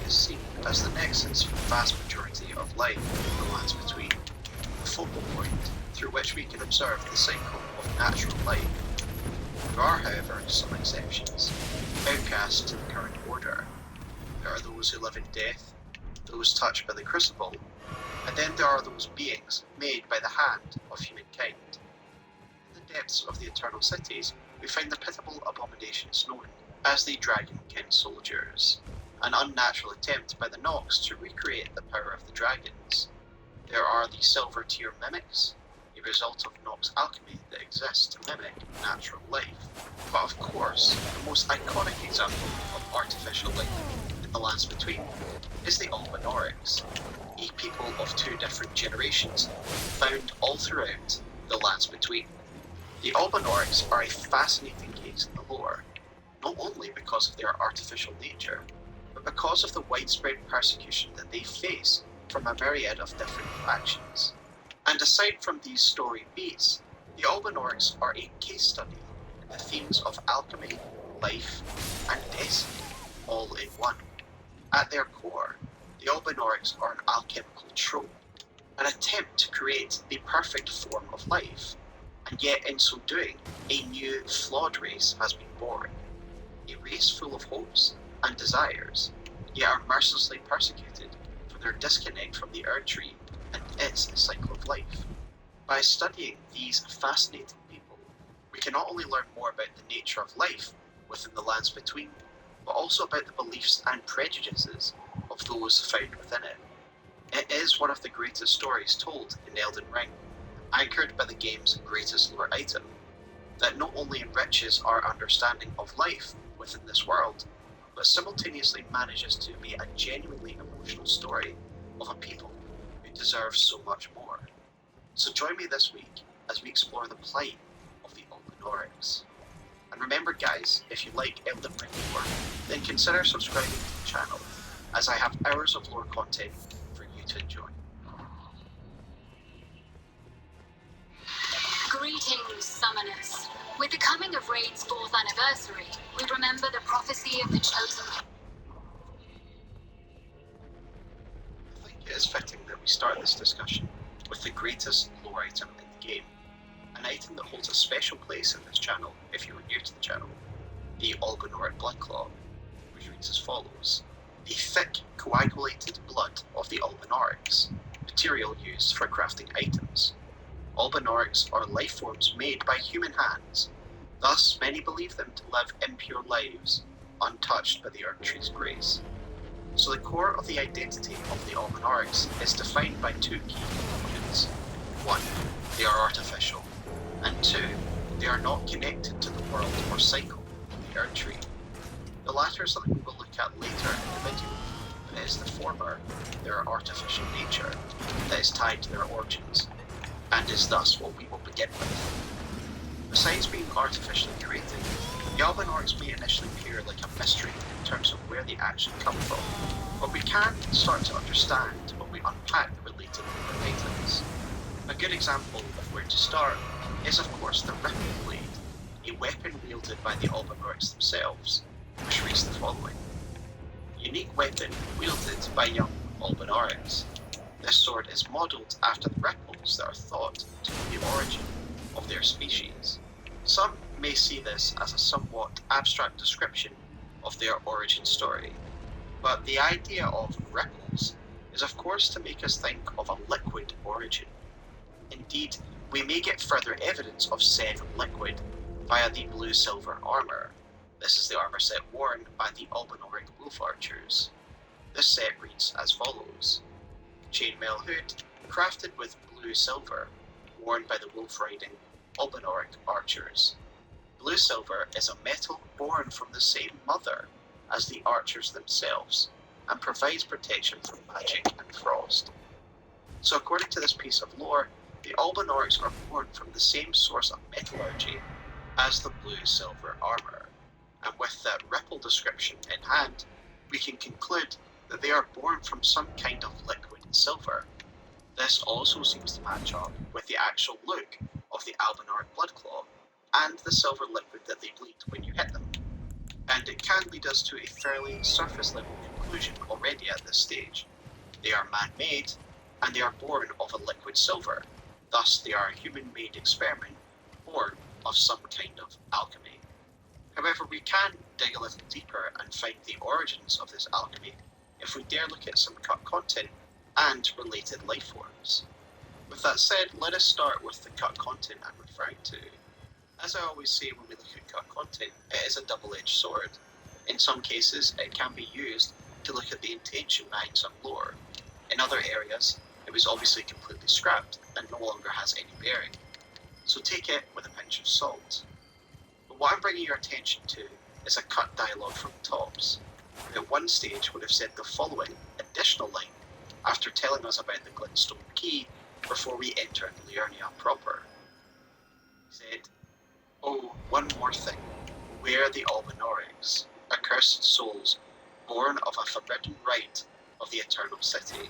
is seen as the nexus for the vast majority of life in the lands between, the focal point through which we can observe the cycle of natural life. There are, however, some exceptions, outcasts to the current order. There are those who live in death, those touched by the crucible, and then there are those beings made by the hand of humankind. In the depths of the Eternal Cities, we find the pitiable abominations known as the Dragonkin Soldiers, an unnatural attempt by the Nox to recreate the power of the dragons. There are the Silver Tier Mimics, a result of Nox alchemy that exists to mimic natural life. But of course, the most iconic example of artificial life in the lands between is the Albinaurics, a people of two different generations found all throughout the lands between. The Albinaurics are a fascinating case in the lore, not only because of their artificial nature, but because of the widespread persecution that they face from a myriad of different factions. And aside from these story beats, the Albinaurics are a case study in the themes of alchemy, life, and destiny, all in one. At their core, the Albinaurics are an alchemical trope, an attempt to create the perfect form of life, and yet in so doing, a new, flawed race has been born. A race full of hopes and desires, yet are mercilessly persecuted for their disconnect from the Earth Tree and its cycle of life. By studying these fascinating people, we can not only learn more about the nature of life within the lands between, but also about the beliefs and prejudices of those found within it. It is one of the greatest stories told in Elden Ring, anchored by the game's greatest lore item, that not only enriches our understanding of life within this world, but simultaneously manages to be a genuinely emotional story of a people who deserve so much more. So join me this week as we explore the plight of the Albinaurics. And remember guys, if you like Elden Ring lore, then consider subscribing to the channel, as I have hours of lore content for you to enjoy. Greetings, summoners. With the coming of Raid's 4th anniversary, we remember the prophecy of the Chosen. I think it is fitting that we start this discussion with the greatest lore item in the game, an item that holds a special place in this channel if you are new to the channel, the Albinauric Bloodclaw, which reads as follows: the thick, coagulated blood of the Albinaurics, material used for crafting items. Albinaurics are life forms made by human hands, thus many believe them to live impure lives, untouched by the Earth Tree's grace. So the core of the identity of the Albinaurics is defined by two key components. One, they are artificial, and two, they are not connected to the world or cycle of the Earth Tree. The latter is something we will look at later in the video, but it is the former, their artificial nature, that is tied to their origins, and is thus what we will begin with. Besides being artificially created, the Albinaurics may initially appear like a mystery in terms of where they actually come from, but we can start to understand when we unpack the related lore items. A good example of where to start is of course the Ripple Blade, a weapon wielded by the Albinaurics themselves, which reads the following: unique weapon wielded by young Albinaurics. This sword is modelled after the ripples that are thought to be the origin of their species. Some may see this as a somewhat abstract description of their origin story, but the idea of ripples is of course to make us think of a liquid origin. Indeed, we may get further evidence of said liquid via the blue-silver armour. This is the armour set worn by the Albinauric Wolf Archers. This set reads as follows: chainmail hood, crafted with blue-silver, worn by the wolf-riding Albinauric archers. Blue-silver is a metal born from the same mother as the archers themselves, and provides protection from magic and frost. So according to this piece of lore, the Albinaurics are born from the same source of metallurgy as the blue-silver armour, and with that ripple description in hand, we can conclude that they are born from some kind of liquid silver. This also seems to match up with the actual look of the Albinauric Bloodclaw and the silver liquid that they bleed when you hit them, and it can lead us to a fairly surface level conclusion already at this stage. They are man-made, and they are born of a liquid silver. Thus, they are a human-made experiment, born of some kind of alchemy. However, we can dig a little deeper and find the origins of this alchemy if we dare look at some cut content and related life forms. With that said, let us start with the cut content I'm referring to. As I always say when we look at cut content, it is a double-edged sword. In some cases, it can be used to look at the intention behind some lore. In other areas, it was obviously completely scrapped and no longer has any bearing. So take it with a pinch of salt. But what I'm bringing your attention to is a cut dialogue from Tops, who at one stage would have said the following additional line after telling us about the Glintstone Key before we entered Liurnia proper. He said, "Oh, one more thing. Where the Albinaurics, accursed souls, born of a forbidden rite of the Eternal City.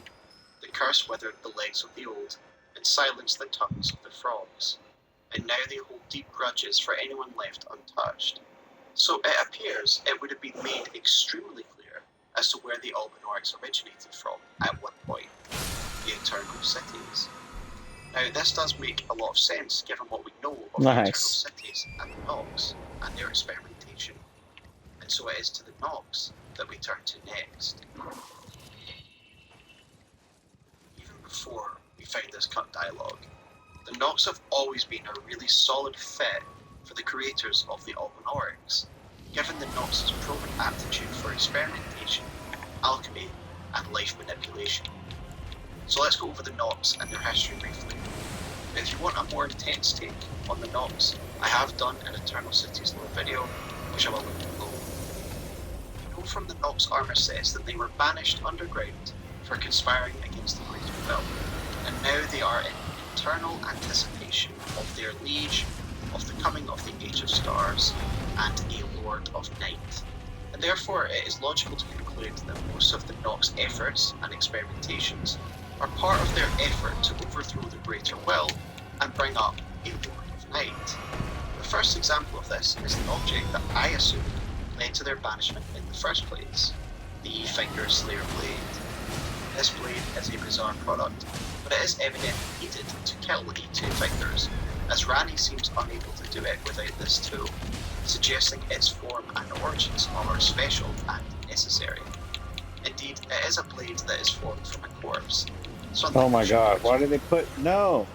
The curse withered the legs of the old and silenced the tongues of the frogs. And now they hold deep grudges for anyone left untouched." So it appears it would have been made extremely clear as to where the Albinaurics originated from at one point, the Eternal Cities. Now, this does make a lot of sense given what we know of the Eternal Nice. Cities and the Nox and their experimentation. And so it is to the Nox that we turn to next. Even before we found this cut dialogue, the Nox have always been a really solid fit for the creators of the Albinaurics, given the Nox's proven aptitude for experimentation, alchemy, and life manipulation. So let's go over the Nox and their history briefly. If you want a more intense take on the Nox, I have done an Eternal Cities lore video, which I will link below. We know from the Nox armor sets that they were banished underground for conspiring against the Greater Will, and now they are in eternal anticipation of their liege, of the coming of the Age of Stars, and a Lord of Night. And therefore it is logical to conclude that most of the Nox efforts and experimentations are part of their effort to overthrow the Greater Will and bring up a Lord of Night. The first example of this is an object that I assume led to their banishment in the first place, the Finger Slayer Blade. This blade is a bizarre product, but it is evidently needed to kill E2 Fingers, as Rani seems unable to do it without this tool, suggesting its form and origins are special and necessary. Indeed, it is a blade that is formed from a corpse. Something Oh my that should god, why urge did they put no?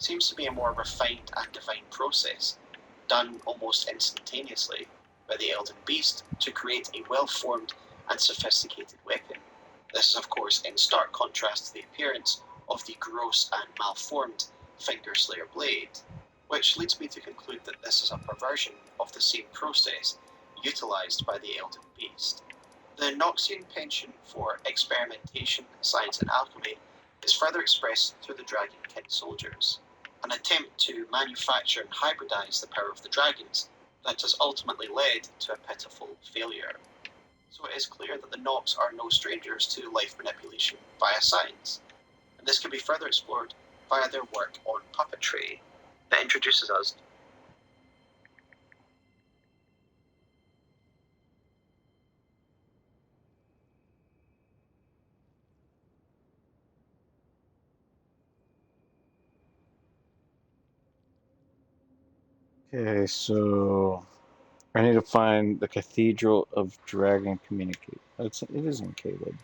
Seems to be a more refined and divine process, done almost instantaneously by the Elden Beast to create a well-formed and sophisticated weapon. This is of course in stark contrast to the appearance of the gross and malformed Finger Slayer blade, which leads me to conclude that this is a perversion of the same process utilised by the Elden Beast. The Noxian penchant for experimentation, science and alchemy is further expressed through the Dragonkin soldiers. an attempt to manufacture and hybridize the power of the dragons that has ultimately led to a pitiful failure. So it is clear that the Nox are no strangers to life manipulation via science, and this can be further explored via their work on puppetry that introduces us. Okay, so I need to find the Cathedral of Dragon Communicate. It is in Caleb.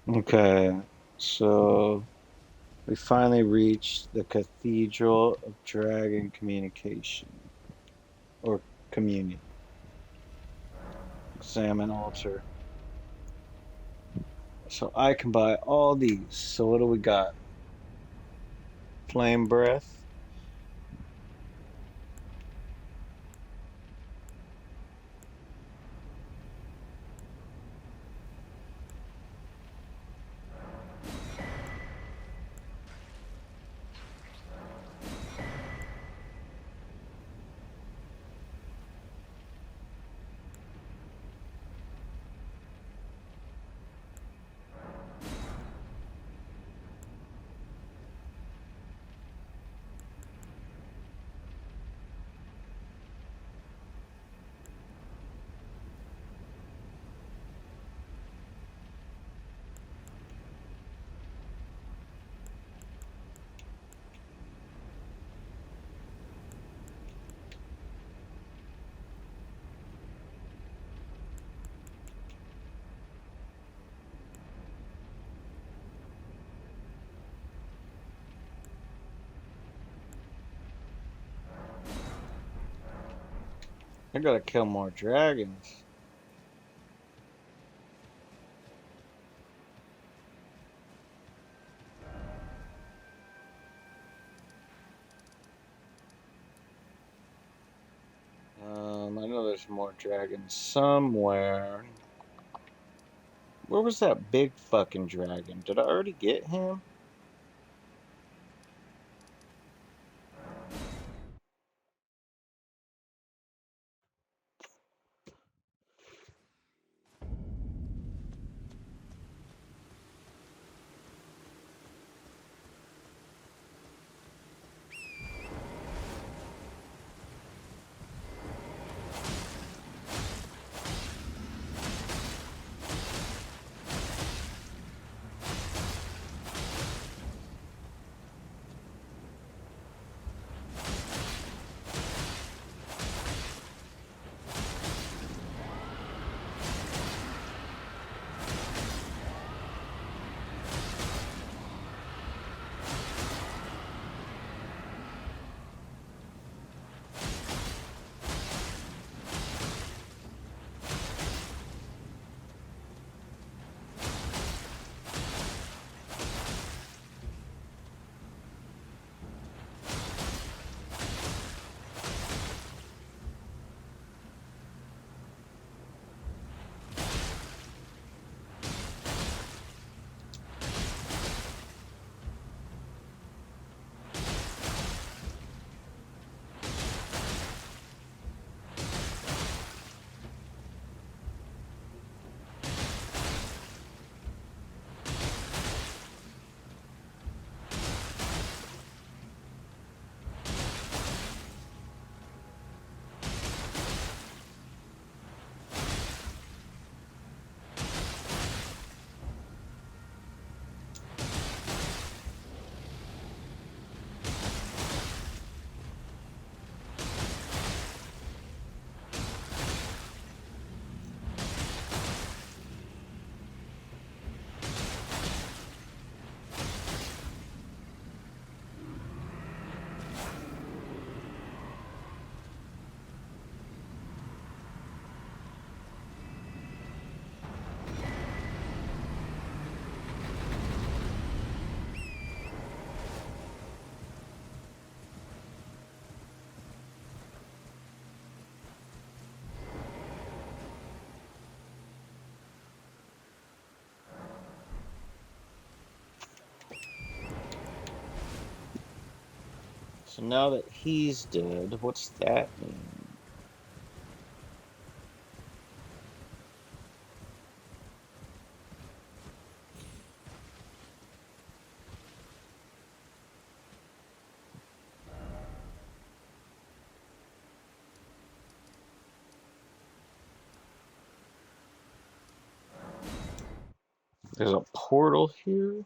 Okay, so we finally reached the Cathedral of Dragon Communication or Communion. Examine altar. So I can buy all these. So what do we got? Flame breath. I gotta kill more dragons. I know there's more dragons somewhere. Where was that big fucking dragon? Did I already get him? So now that he's dead, what's that mean? There's a portal here?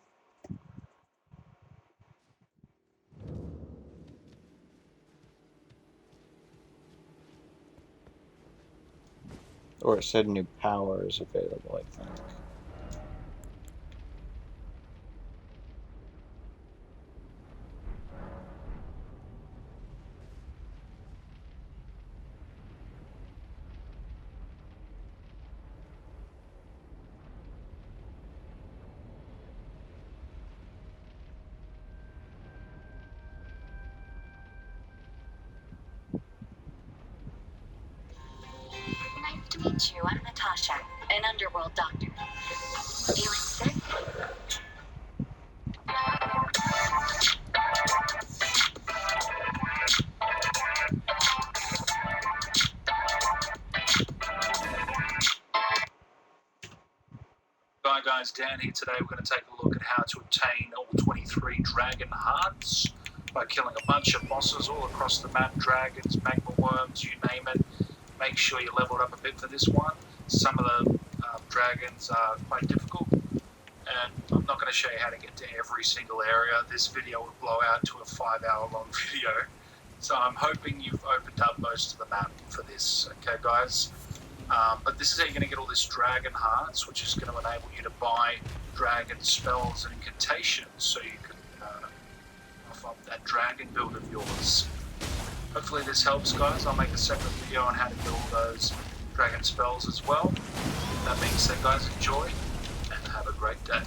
Or it said new power is available, I think. meet you. I'm Natasha, an underworld doctor. Feeling sick? Hi guys, Dan here. Today we're going to take a look at how to obtain all 23 dragon hearts by killing a bunch of bosses all across the map. Dragons, magma worms, you name it. Make sure you leveled up a bit for this one. Some of the dragons are quite difficult, and I'm not going to show you how to get to every single area. This video will blow out to a 5-hour long video, so I'm hoping you've opened up most of the map for this. Okay guys, but this is how you're going to get all this dragon hearts, which is going to enable you to buy dragon spells and incantations, so you can buff up that dragon build of yours. Hopefully this helps guys. I'll make a separate video on how to get all those dragon spells as well. That being said guys, enjoy and have a great day.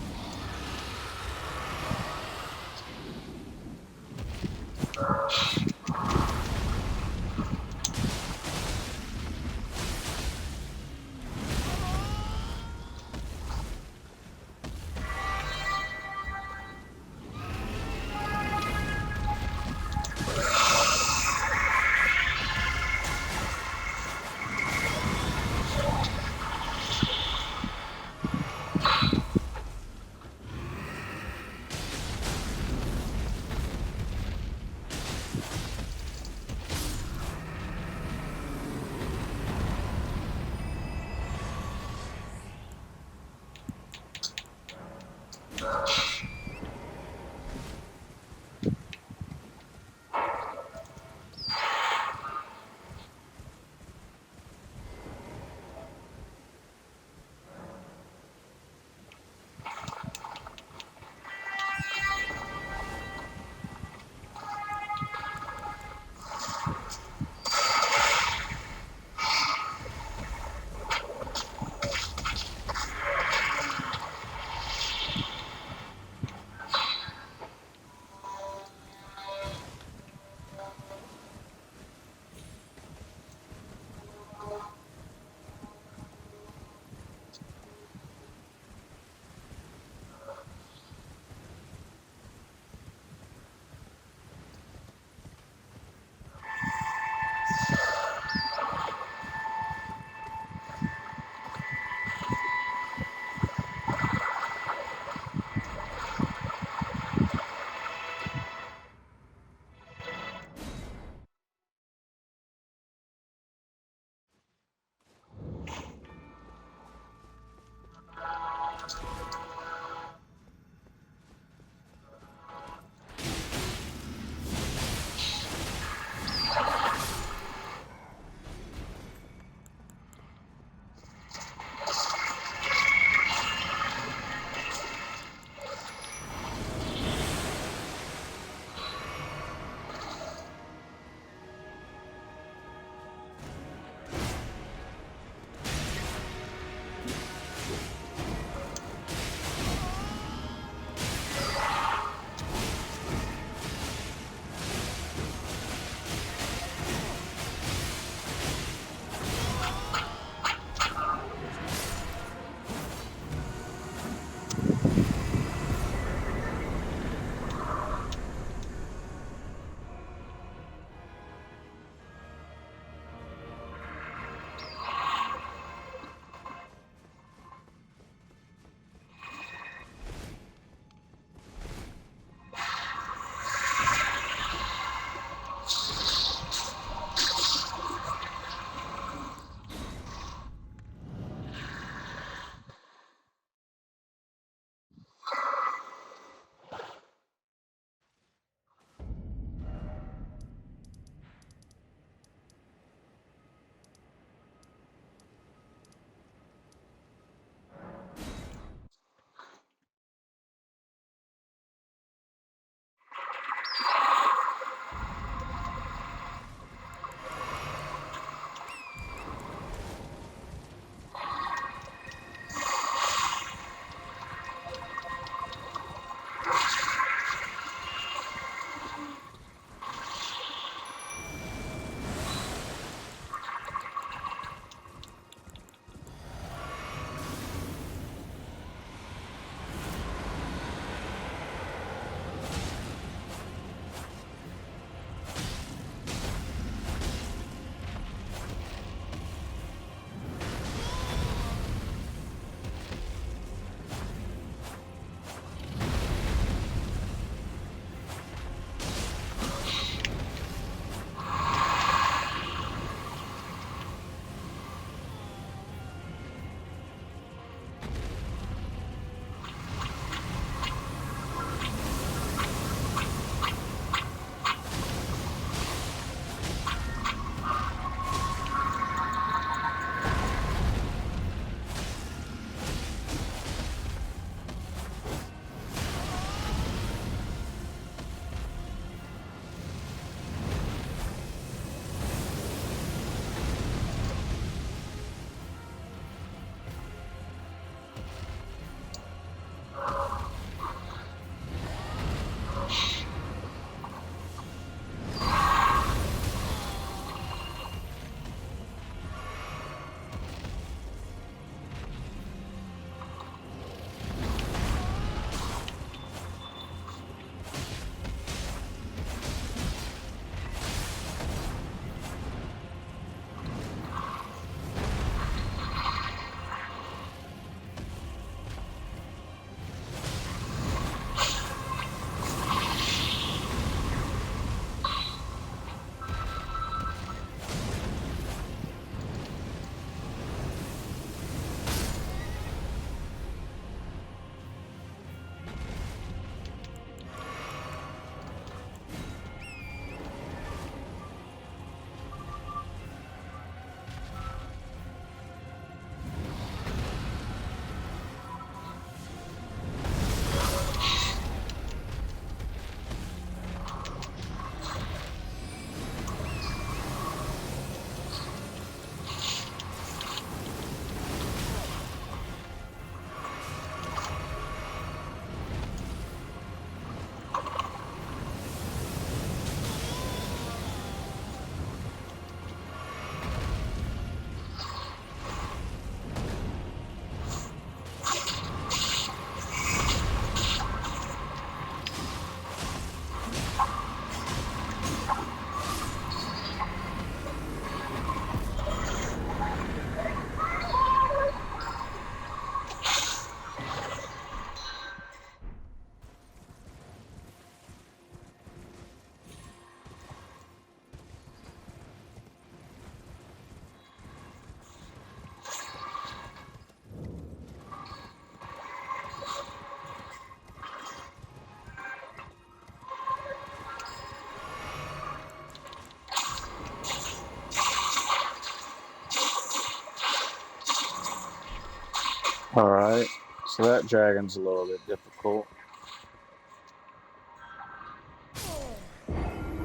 Alright, so that dragon's a little bit difficult.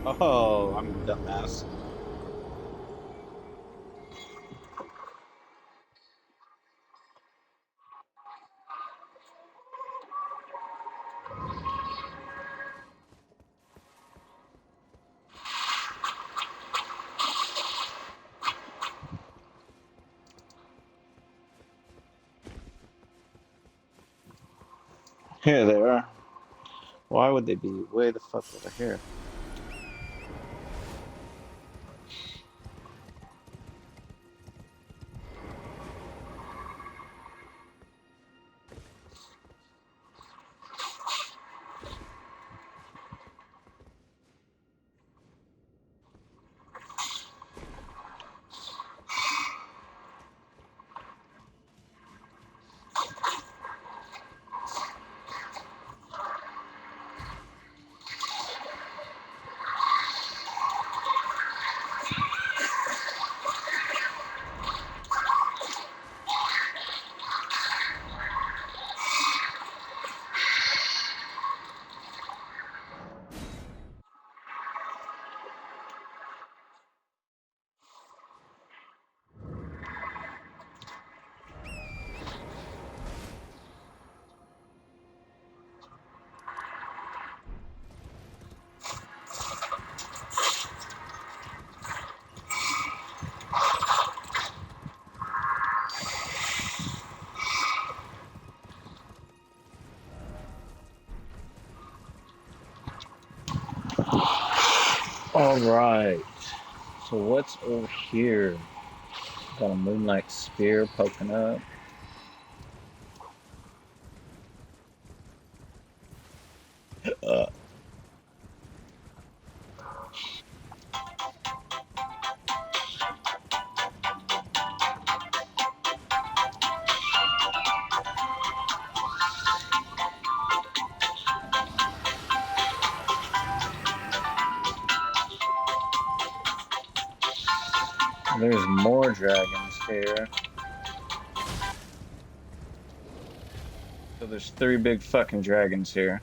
Oh, I'm a dumbass. Here they are. Why would they be way the fuck over here? Alright, so what's over here? Got a moonlight spear poking up. There's more dragons here. So there's 3 big fucking dragons here.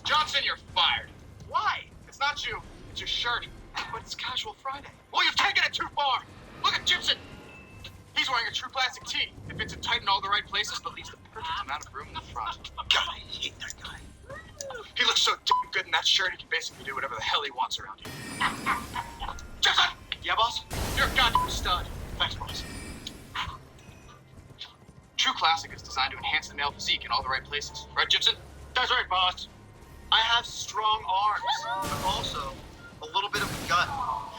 Johnson, you're fired. Why? It's not you. It's your shirt. But it's Casual Friday. Well, you've taken it too far. Look at Gibson. He's wearing a true classic tee. It fits him tight in all the right places, but leaves the perfect amount of room in the front. God, I hate that guy. He looks so damn good in that shirt, he can basically do whatever the hell he wants around here. Gibson! Yeah, boss? You're a goddamn stud. Thanks, boss. True Classic is designed to enhance the male physique in all the right places. Right, Gibson? That's right, boss. I have strong arms, but also a little bit of a gut.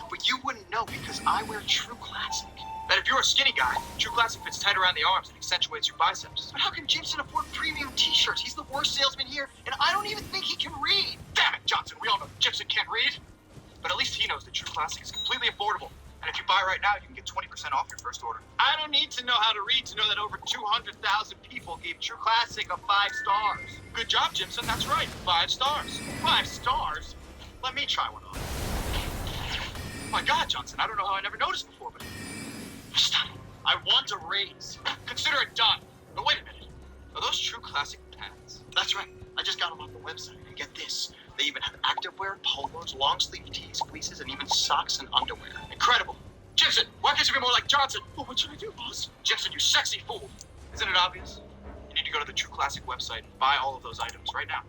But you wouldn't know because I wear True Classic. That if you're a skinny guy, True Classic fits tight around the arms and accentuates your biceps. But how can Gibson afford premium t-shirts? He's the worst salesman here, and I don't even think he can read. Damn it, Johnson, we all know Gibson can't read. But at least he knows that True Classic is completely affordable. And if you buy right now, you can get 20% off your first order. I don't need to know how to read to know that over 200,000 people gave True Classic a 5 stars. Good job, Jimson. That's right. 5 stars. 5 stars? Let me try one on. My God, Johnson, I don't know how I never noticed before, but you're stunning. I want a raise. Consider it done. But wait a minute. Are those True Classic pants? That's right. I just got them off the website. And get this. They even have activewear, polos, long sleeve tees, fleeces, and even socks and underwear. Incredible. Jimson, why can't you be more like Johnson? Well, what should I do, boss? Jimson, you sexy fool. Isn't it obvious? You need to go to the True Classic website and buy all of those items right now.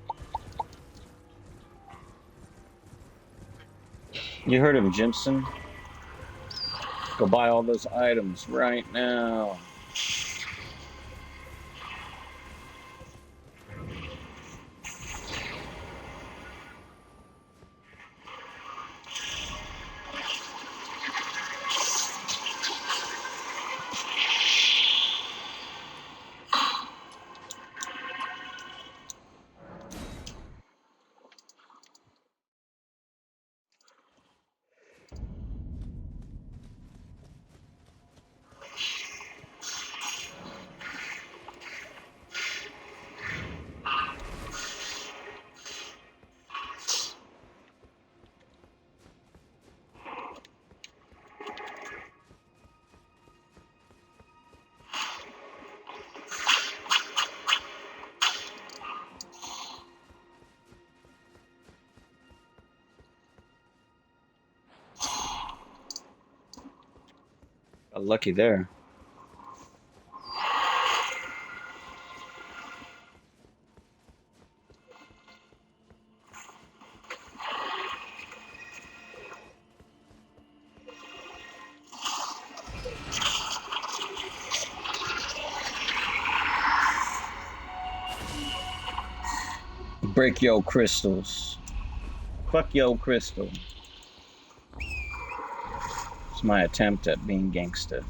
You heard of Jimson? Go buy all those items right now. Got lucky there. Break yo crystals. Fuck yo crystal. It's my attempt at being gangsta.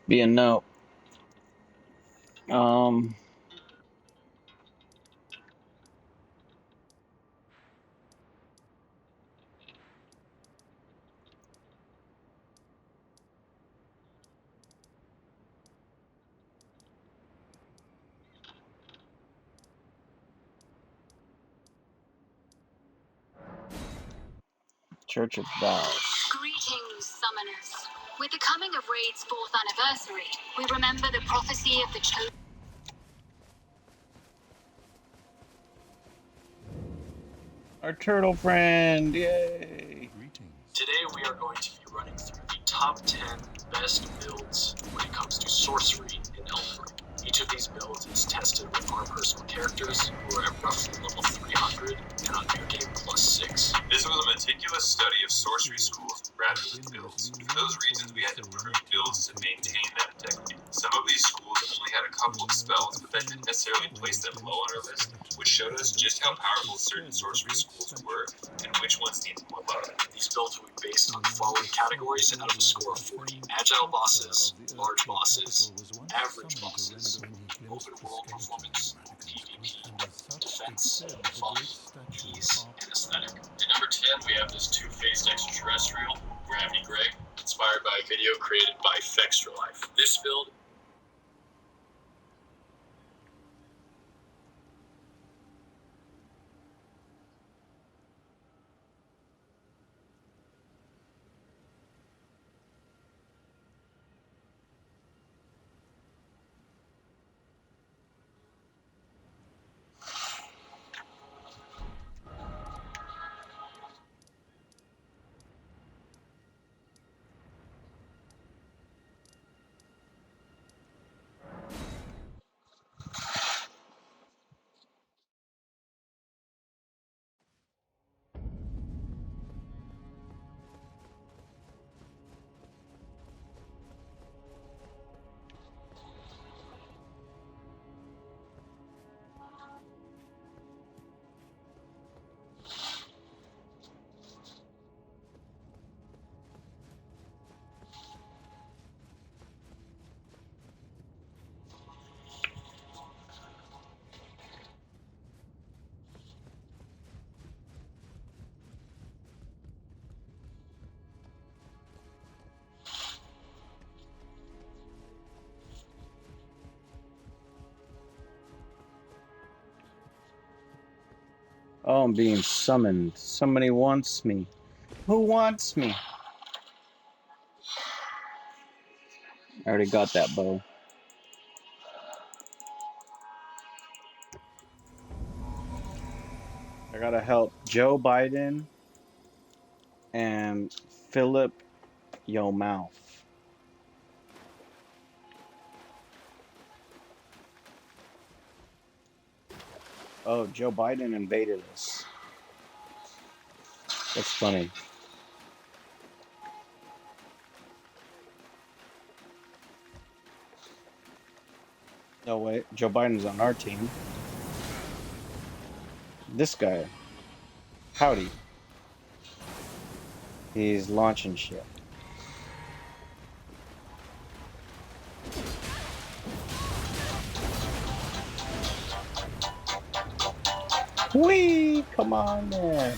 Be a no. Church of Vows. Greetings, summoners. With the coming of Raid's 4th anniversary, we remember the prophecy of the chosen. Our turtle friend, yay! Today we are going to be running through the top 10 best builds when it comes to sorcery in Elden Ring. Each of these builds is tested with our personal characters, who are at roughly level 300 and on New Game +6. This was a meticulous study of sorcery schools rather than builds. For those reasons, we had to prune builds to maintain that integrity. Some of these schools only had a couple of spells, but that didn't necessarily place them low on our list, which showed us just how powerful certain sorcery schools were and which ones need to move up. These builds will be based on the following categories out of a score of 40. Agile bosses, large bosses, average bosses, open world performance, PvP, defense, fun, ease, and aesthetic. At number 10, we have this two-faced extraterrestrial, Gravity Greg, inspired by a video created by Fextralife. This build Oh, I'm being summoned. Somebody wants me. Who wants me? I already got that bow. I gotta help Joe Biden and Philip Yo Mouth. Oh, Joe Biden invaded us. That's funny. No way, Joe Biden's on our team. This guy. Howdy. He's launching shit. Whee! Come on, man.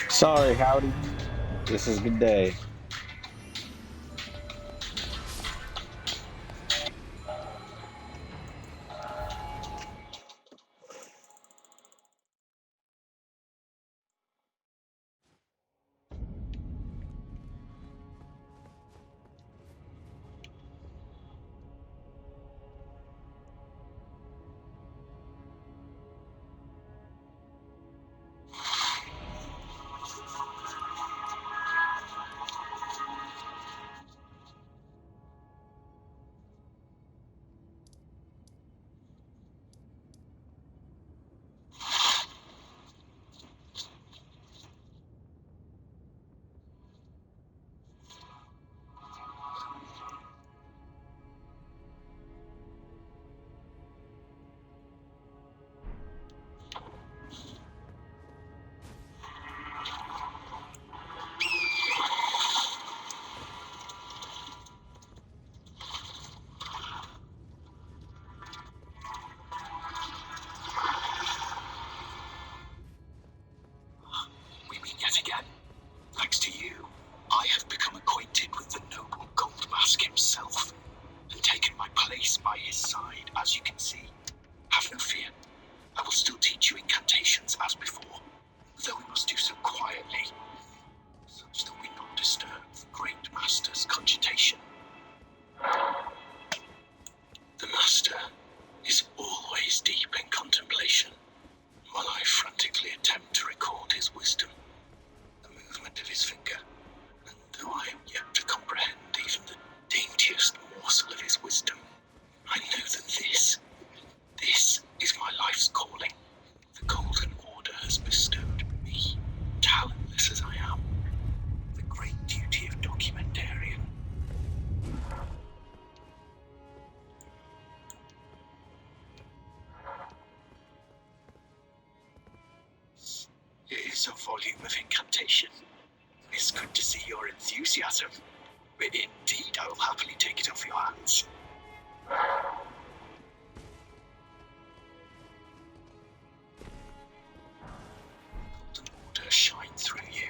Sorry, Howdy. This is a good day. We meet yet again. Thanks to you, I have become acquainted with the noble Gold Mask himself, and taken my place by his side, as you can see. Have no fear. I will still teach you incantations as before, though we must do so quietly, such that we not disturb the Great Master's cogitation. The Master is always deep in contemplation, while I frantically attempt to record his wisdom, the movement of his finger, and though I am yet to comprehend even the daintiest morsel of his wisdom, I know that this is my life's calling. The Golden Order has bestowed me, talentless as I am, the great duty of documentarian. It is a volume of incantation. It's good to see your enthusiasm. Indeed, I will happily take it off your hands. Golden Order shine through you.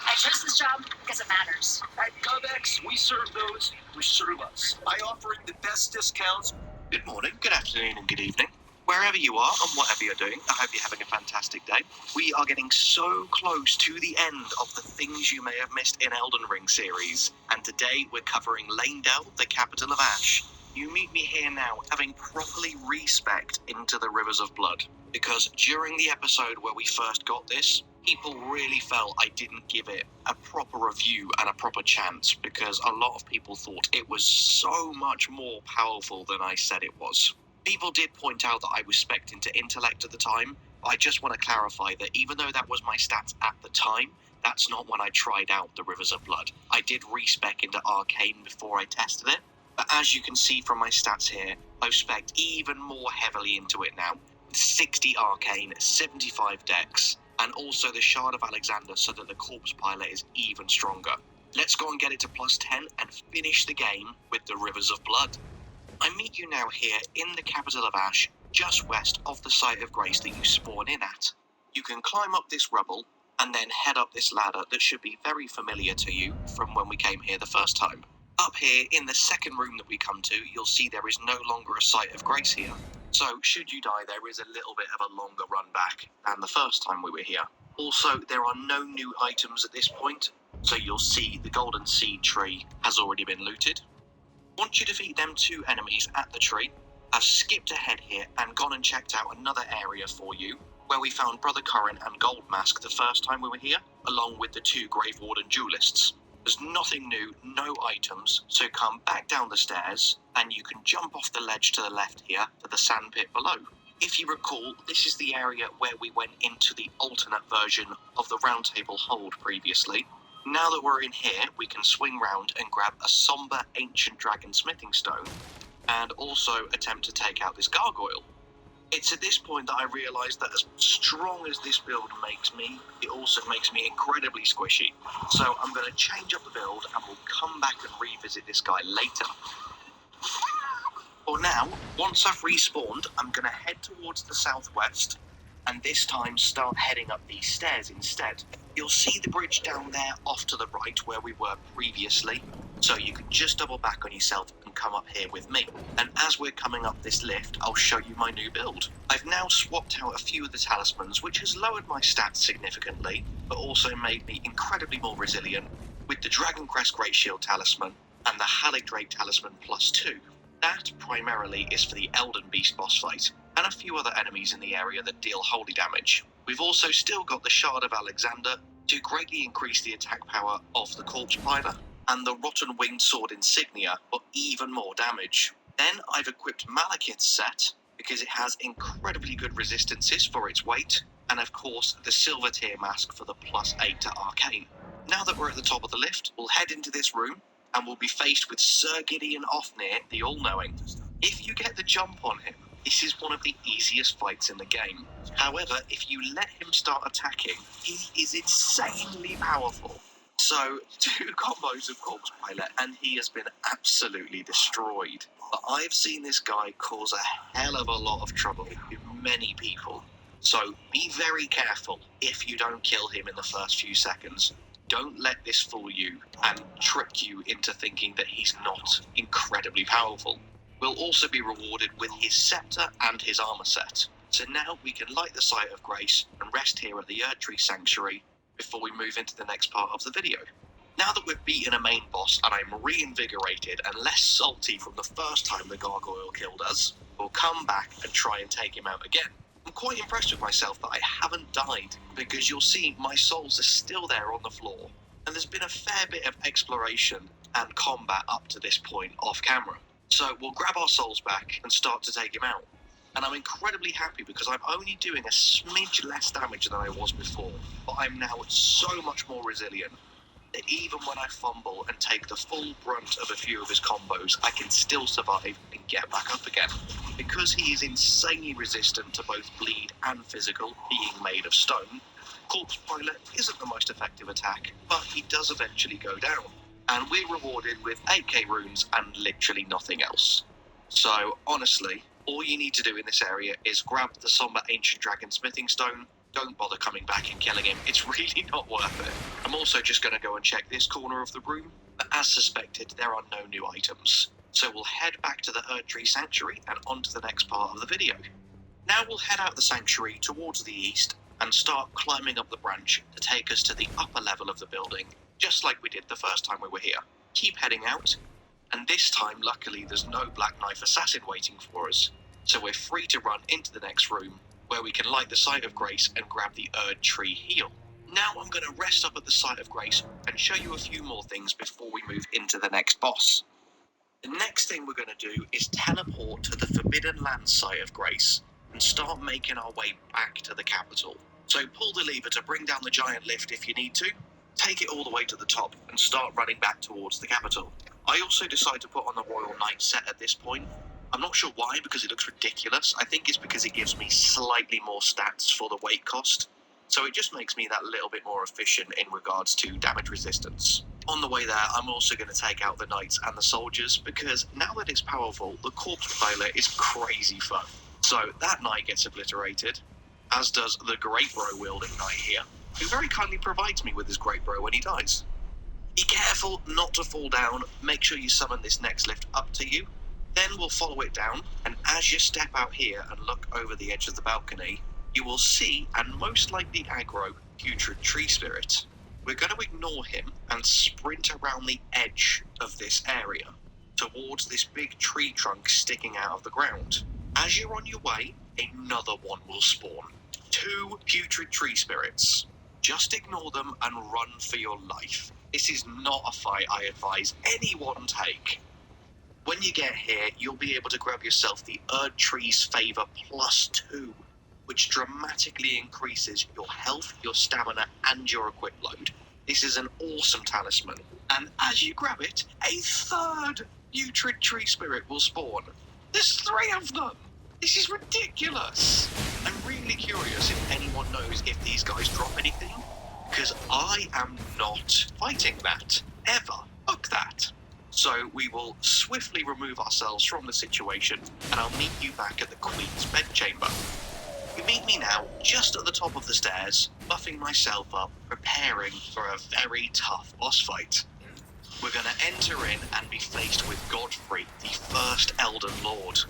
I chose this job because it matters. At GovX, we serve those who serve us by offering the best discounts. Good morning, good afternoon, and good evening. Wherever you are and whatever you're doing, I hope you're having a fantastic day. We are getting so close to the end of the things you may have missed in Elden Ring series, and today we're covering Lanedell, the capital of Ash. You meet me here now, having properly respect into the Rivers of Blood, because during the episode where we first got this, people really felt I didn't give it a proper review and a proper chance, because a lot of people thought it was so much more powerful than I said it was. People did point out that I was spec'd into intellect at the time, but I just want to clarify that even though that was my stats at the time, that's not when I tried out the Rivers of Blood. I did respec into Arcane before I tested it, but as you can see from my stats here, I've spec'd even more heavily into it now, with 60 Arcane, 75 Dex, and also the Shard of Alexander so that the Corpse Pilot is even stronger. Let's go and get it to +10 and finish the game with the Rivers of Blood. I meet you now here in the capital of Ash, just west of the site of grace that you spawn in at. You can climb up this rubble and then head up this ladder that should be very familiar to you from when we came here the first time. Up here in the second room that we come to, you'll see there is no longer a site of grace here. So should you die, there is a little bit of a longer run back than the first time we were here. Also, there are no new items at this point, so you'll see the golden seed tree has already been looted. Once you defeat them 2 enemies at the tree, I've skipped ahead here and gone and checked out another area for you, where we found Brother Curran and Gold Mask the first time we were here, along with the 2 Grave Warden duelists. There's nothing new, no items, so come back down the stairs, and you can jump off the ledge to the left here to the sand pit below. If you recall, this is the area where we went into the alternate version of the Round Table Hold previously. Now that we're in here, we can swing round and grab a somber ancient dragon smithing stone, and also attempt to take out this gargoyle. It's at this point that I realise that as strong as this build makes me, it also makes me incredibly squishy. So I'm going to change up the build and we'll come back and revisit this guy later. For now, once I've respawned, I'm going to head towards the southwest, and this time start heading up these stairs instead. You'll see the bridge down there off to the right where we were previously, so you can just double back on yourself and come up here with me. And as we're coming up this lift, I'll show you my new build. I've now swapped out a few of the talismans, which has lowered my stats significantly, but also made me incredibly more resilient, with the Dragon Crest Great Shield talisman and the Haligdrake talisman +2. That primarily is for the Elden Beast boss fight, and a few other enemies in the area that deal holy damage. We've also still got the Shard of Alexander to greatly increase the attack power of the Corpse Piler, and the Rotten Winged Sword Insignia for even more damage. Then I've equipped Malekith's set, because it has incredibly good resistances for its weight, and of course the Silver Tier Mask for the +8 to Arcane. Now that we're at the top of the lift, we'll head into this room, and we'll be faced with Sir Gideon Ofnir, the All-Knowing. If you get the jump on him, this is one of the easiest fights in the game. However, if you let him start attacking, he is insanely powerful. So, 2 combos of Corpse Pilot, and he has been absolutely destroyed. But I've seen this guy cause a hell of a lot of trouble to many people. So, be very careful if you don't kill him in the first few seconds. Don't let this fool you and trick you into thinking that he's not incredibly powerful. We'll also be rewarded with his scepter and his armor set. So now we can light the Site of Grace and rest here at the Erdtree Sanctuary before we move into the next part of the video. Now that we've beaten a main boss and I'm reinvigorated and less salty from the first time the gargoyle killed us, we'll come back and try and take him out again. I'm quite impressed with myself that I haven't died, because you'll see my souls are still there on the floor, and there's been a fair bit of exploration and combat up to this point off camera. So we'll grab our souls back and start to take him out. And I'm incredibly happy because I'm only doing a smidge less damage than I was before, but I'm now so much more resilient that even when I fumble and take the full brunt of a few of his combos, I can still survive and get back up again. Because he is insanely resistant to both bleed and physical, being made of stone, Corpse Pilot isn't the most effective attack, but he does eventually go down. And we're rewarded with 8k runes and literally nothing else. So, honestly, all you need to do in this area is grab the Somber Ancient Dragon Smithing Stone. Don't bother coming back and killing him, it's really not worth it. I'm also just going to go and check this corner of the room, but as suspected, there are no new items. So we'll head back to the Erdtree Sanctuary and on to the next part of the video. Now we'll head out the Sanctuary towards the east and start climbing up the branch to take us to the upper level of the building, just like we did the first time we were here. Keep heading out, and this time, luckily, there's no Black Knife Assassin waiting for us, so we're free to run into the next room, where we can light the Site of Grace and grab the Erdtree Heal. Now I'm going to rest up at the Site of Grace and show you a few more things before we move into the next boss. The next thing we're going to do is teleport to the Forbidden Lands Site of Grace and start making our way back to the capital. So pull the lever to bring down the giant lift if you need to, take it all the way to the top and start running back towards the capital. I also decide to put on the Royal Knight set at this point. I'm not sure why, because it looks ridiculous. I think it's because it gives me slightly more stats for the weight cost, so it just makes me that little bit more efficient in regards to damage resistance. On the way there, I'm also going to take out the knights and the soldiers, because now that it's powerful, the corpse pilot is crazy fun. So that knight gets obliterated, as does the great bro wielding knight here, who very kindly provides me with his great bro when he dies. Be careful not to fall down, make sure you summon this next lift up to you, then we'll follow it down, and as you step out here and look over the edge of the balcony, you will see, and most likely aggro, Putrid Tree Spirit. We're going to ignore him and sprint around the edge of this area, towards this big tree trunk sticking out of the ground. As you're on your way, another one will spawn. 2 Putrid Tree Spirits. Just ignore them and run for your life. This is not a fight I advise anyone take. When you get here, you'll be able to grab yourself the Erd Tree's Favour +2, which dramatically increases your health, your stamina, and your equip load. This is an awesome talisman, and as you grab it, a 3rd Putrid Tree Spirit will spawn. There's 3 of them! This is ridiculous! I'm really curious if anyone knows if these guys drop anything, because I am not fighting that, ever. Fuck that. So we will swiftly remove ourselves from the situation, and I'll meet you back at the Queen's bedchamber. You meet me now just at the top of the stairs, buffing myself up, preparing for a very tough boss fight. We're going to enter in and be faced with Godfrey, the first Elden Lord.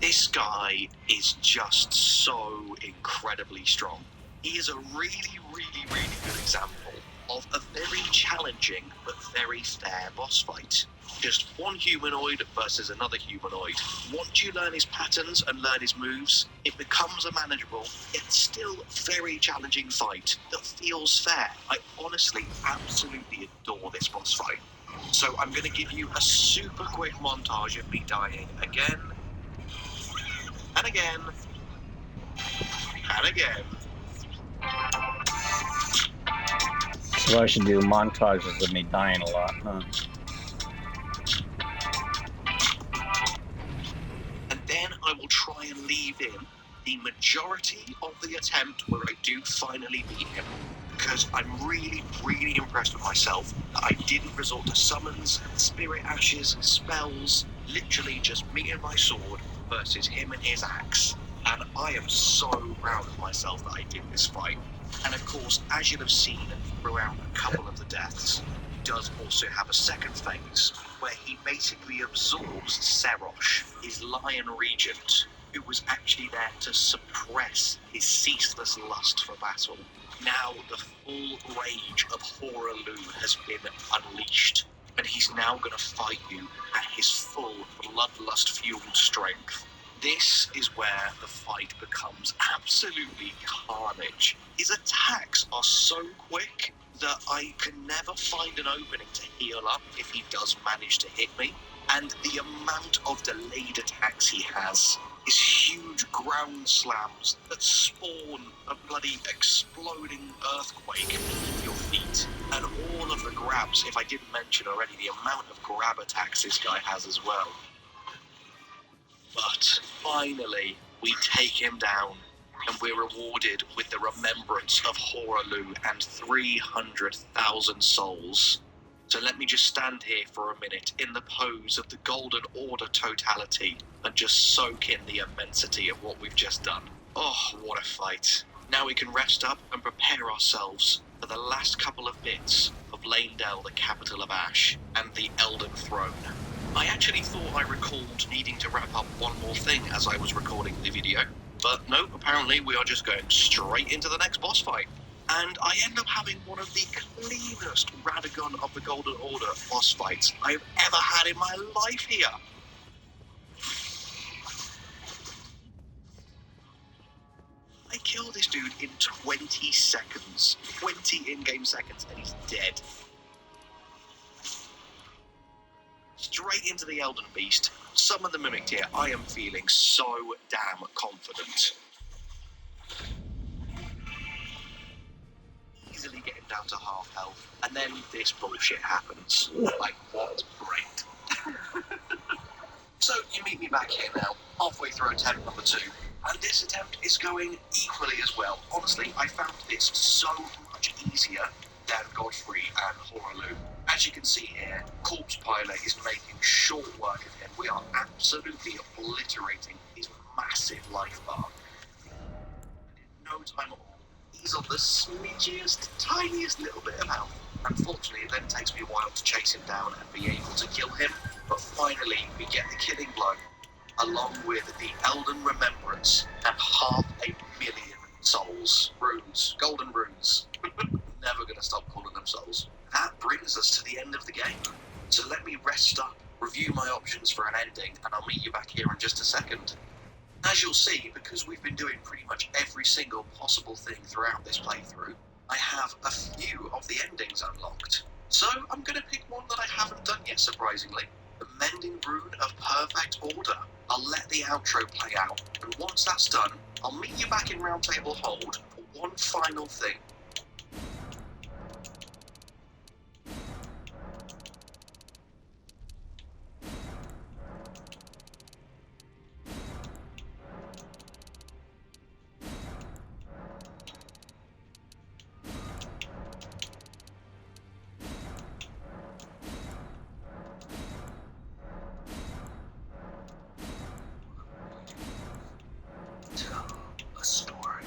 This guy is just so incredibly strong. He is a really, really, really good example of a very challenging but very fair boss fight. Just one humanoid versus another humanoid. Once you learn his patterns and learn his moves, it becomes a manageable, yet still very challenging fight that feels fair. I honestly absolutely adore this boss fight. So I'm going to give you a super quick montage of me dying again, and again, and again. So I should do montages of me dying a lot, huh? And then I will try and leave in the majority of the attempt where I do finally beat him, because I'm really, really impressed with myself that I didn't resort to summons, spirit ashes, spells, literally just me and my sword versus him and his axe. And I am so proud of myself that I did this fight. And of course, as you'll have seen throughout a couple of the deaths, he does also have a second phase where he basically absorbs Serosh, his lion regent, who was actually there to suppress his ceaseless lust for battle. Now the full rage of Horalu has been unleashed, and he's now going to fight you at his full bloodlust-fueled strength. This is where the fight becomes absolutely carnage. His attacks are so quick that I can never find an opening to heal up if he does manage to hit me. And the amount of delayed attacks he has, his huge ground slams that spawn a bloody exploding earthquake beneath your feet, and all of the grabs, if I didn't mention already, the amount of grab attacks this guy has as well. But finally, we take him down, and we're rewarded with the remembrance of Horalu and 300,000 souls. So let me just stand here for a minute in the pose of the Golden Order totality and just soak in the immensity of what we've just done. Oh, what a fight. Now we can rest up and prepare ourselves for the last couple of bits of Lanedale, the capital of Ash, and the Elden Throne. I actually thought I recalled needing to wrap up one more thing as I was recording the video, but no, apparently we are just going straight into the next boss fight. And I end up having one of the cleanest Radagon of the Golden Order boss fights I've ever had in my life here. I kill this dude in 20 seconds. 20 in-game seconds, and he's dead. Straight into the Elden Beast. Summon the Mimic here. I am feeling so damn confident. Easily getting down to half health, and then this bullshit happens. Like, what? Great. So, you meet me back here now, halfway through attempt number 2, and this attempt is going equally as well. Honestly, I found this so much easier than Godfrey and Horalu. As you can see here, Corpse Pilot is making short work of him. We are absolutely obliterating his massive life bar. And in no time at all, he's on the smidgiest, tiniest little bit of health. Unfortunately, it then takes me a while to chase him down and be able to kill him, but finally we get the killing blow, along with the Elden Remembrance and 500,000 souls. Runes. Golden runes. Never gonna stop calling them souls. That brings us to the end of the game. So let me rest up, review my options for an ending, and I'll meet you back here in just a second. As you'll see, because we've been doing pretty much every single possible thing throughout this playthrough, I have a few of the endings unlocked. So I'm going to pick one that I haven't done yet, surprisingly. The Mending Rune of Perfect Order. I'll let the outro play out, and once that's done, I'll meet you back in Round Table Hold for one final thing. Tell a story.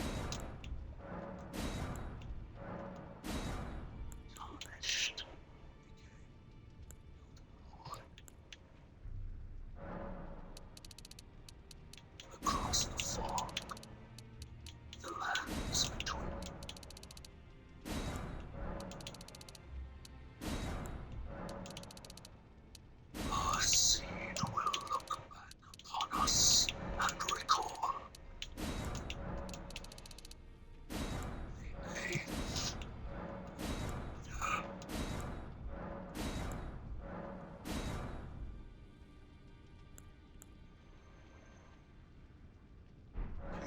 Tarnished. Across the fog, the lands between. Our seed will look back upon us and recall the age.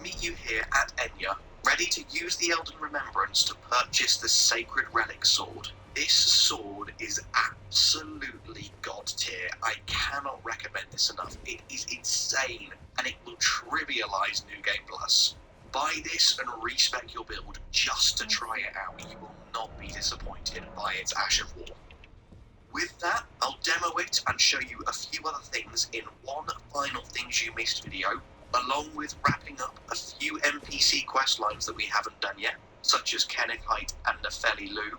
Meet you here at Enya, ready to use the Elden Remembrance to purchase the Sacred Relic Sword. This sword is absolutely god tier. I cannot recommend this enough. It is insane, and it will trivialize New Game Plus. Buy this and respec your build just to try it out. You will not be disappointed by its Ash of War. With that, I'll demo it and show you a few other things in one final Things You Missed video, along with wrapping up a few NPC quest lines that we haven't done yet, such as Kenneth Height and Nefeli Lu.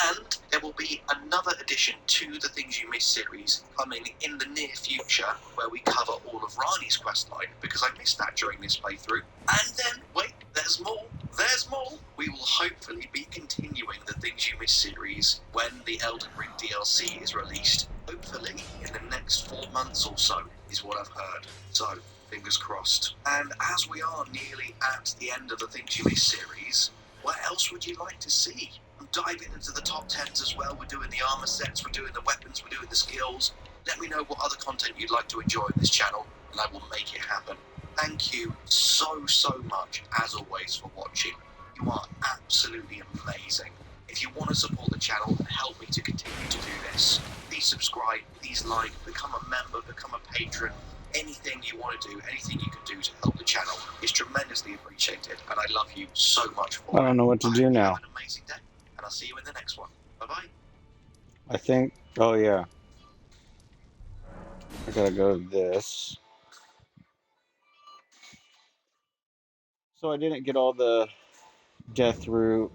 And there will be another addition to the Things You Missed series coming in the near future, where we cover all of Rani's questline, because I missed that during this playthrough. And then, wait, there's more. There's more. We will hopefully be continuing the Things You Missed series when the Elden Ring DLC is released. Hopefully in the next 4 months or so, is what I've heard. So, fingers crossed. And as we are nearly at the end of the Things You Missed series, what else would you like to see? I'm diving into the top 10s as well. We're doing the armor sets, we're doing the weapons, we're doing the skills. Let me know what other content you'd like to enjoy on this channel, and I will make it happen. Thank you so much, as always, for watching. You are absolutely amazing. If you want to support the channel and help me to continue to do this, please subscribe, please like, become a member, become a patron. Anything you want to do, anything you can do to help the channel is tremendously appreciated, and I love you so much for it. I don't know what to do now. Have an amazing day, and I'll see you in the next one. Bye-bye. I think, oh yeah. I gotta go to this. So I didn't get all the Death Root,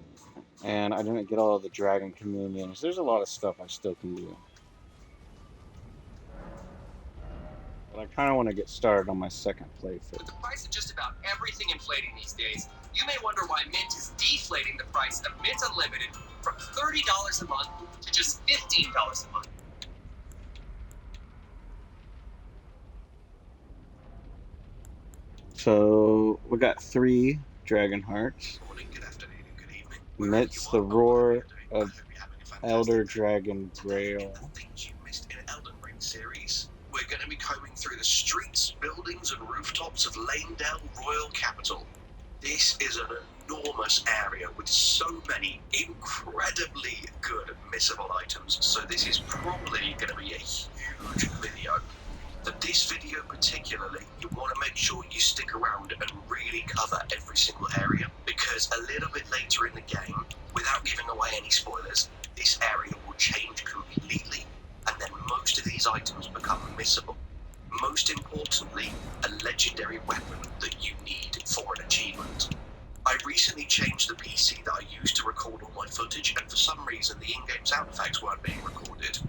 and I didn't get all the Dragon Communions. There's a lot of stuff I still can do. But I kind of want to get started on my second playthrough. With the price of just about everything inflating these days, you may wonder why Mint is deflating the price of Mint Unlimited from $30 a month to just $15 a month. So we got 3 Dragon Hearts. Morning, good afternoon, and good evening. Amidst the roar of Elder Dragon Grail. Things you missed in Elden Ring series. We're going to be combing through the streets, buildings, and rooftops of Lanedale Royal Capital. This is an enormous area with so many incredibly good missable items, so this is probably going to be a huge video. For this video particularly, you want to make sure you stick around and really cover every single area, because a little bit later in the game, without giving away any spoilers, this area will change completely, and then most of these items become missable. Most importantly, a legendary weapon that you need for an achievement. I recently changed the PC that I used to record all my footage, and for some reason the in-game sound effects weren't being recorded.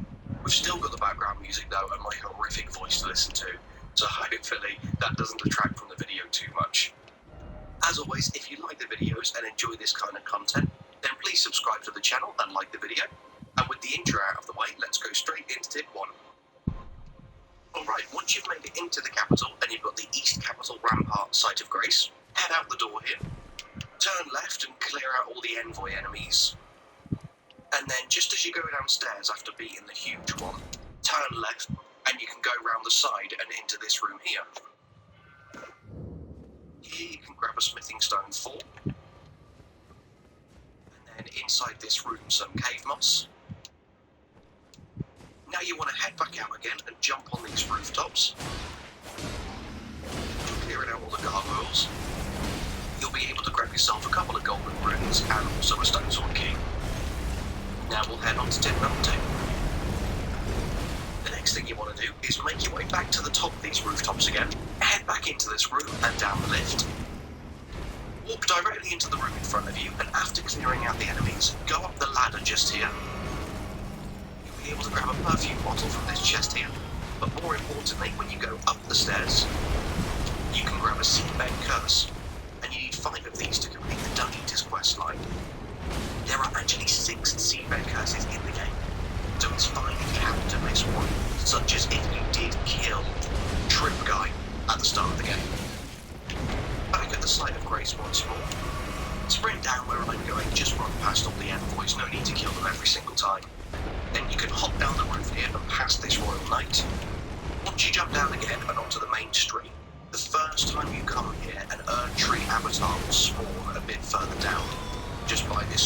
We've still got the background music though, and my horrific voice to listen to, so hopefully that doesn't detract from the video too much. As always, if you like the videos and enjoy this kind of content, then please subscribe to the channel and like the video. And with the intro out of the way, let's go straight into tip 1. Alright, once you've made it into the capital and you've got the East Capital Rampart Site of Grace, head out the door here, turn left and clear out all the envoy enemies. And then just as you go downstairs after beating the huge one, turn left and you can go round the side and into this room here. Here you can grab a smithing stone 4. And then inside this room some cave moss. Now you want to head back out again and jump on these rooftops. Clearing out all the gargoyles. You'll be able to grab yourself a couple of golden runes and also a stone sword key. Now we'll head on to tip number 2. The next thing you want to do is make your way back to the top of these rooftops again, head back into this room and down the lift. Walk directly into the room in front of you, and after clearing out the enemies, go up the ladder just here. You'll be able to grab a perfume bottle from this chest here, but more importantly, when you go up the stairs, you can grab a seabed curse, and you need 5 of these to complete the Dung Eater's quest line. There are actually 6 seabed curses in the game, so it's fine if you happen to miss one, such as if you did kill Trip Guy at the start of the game. Back at the Site of Grace once more. Sprint down where I'm going, just run past all the envoys, no need to kill them every single time. Then you can hop down the roof here and past this Royal Knight. Once you jump down again and onto the main street, the first time you come here, an Erd Tree avatar will spawn a bit further down, just by this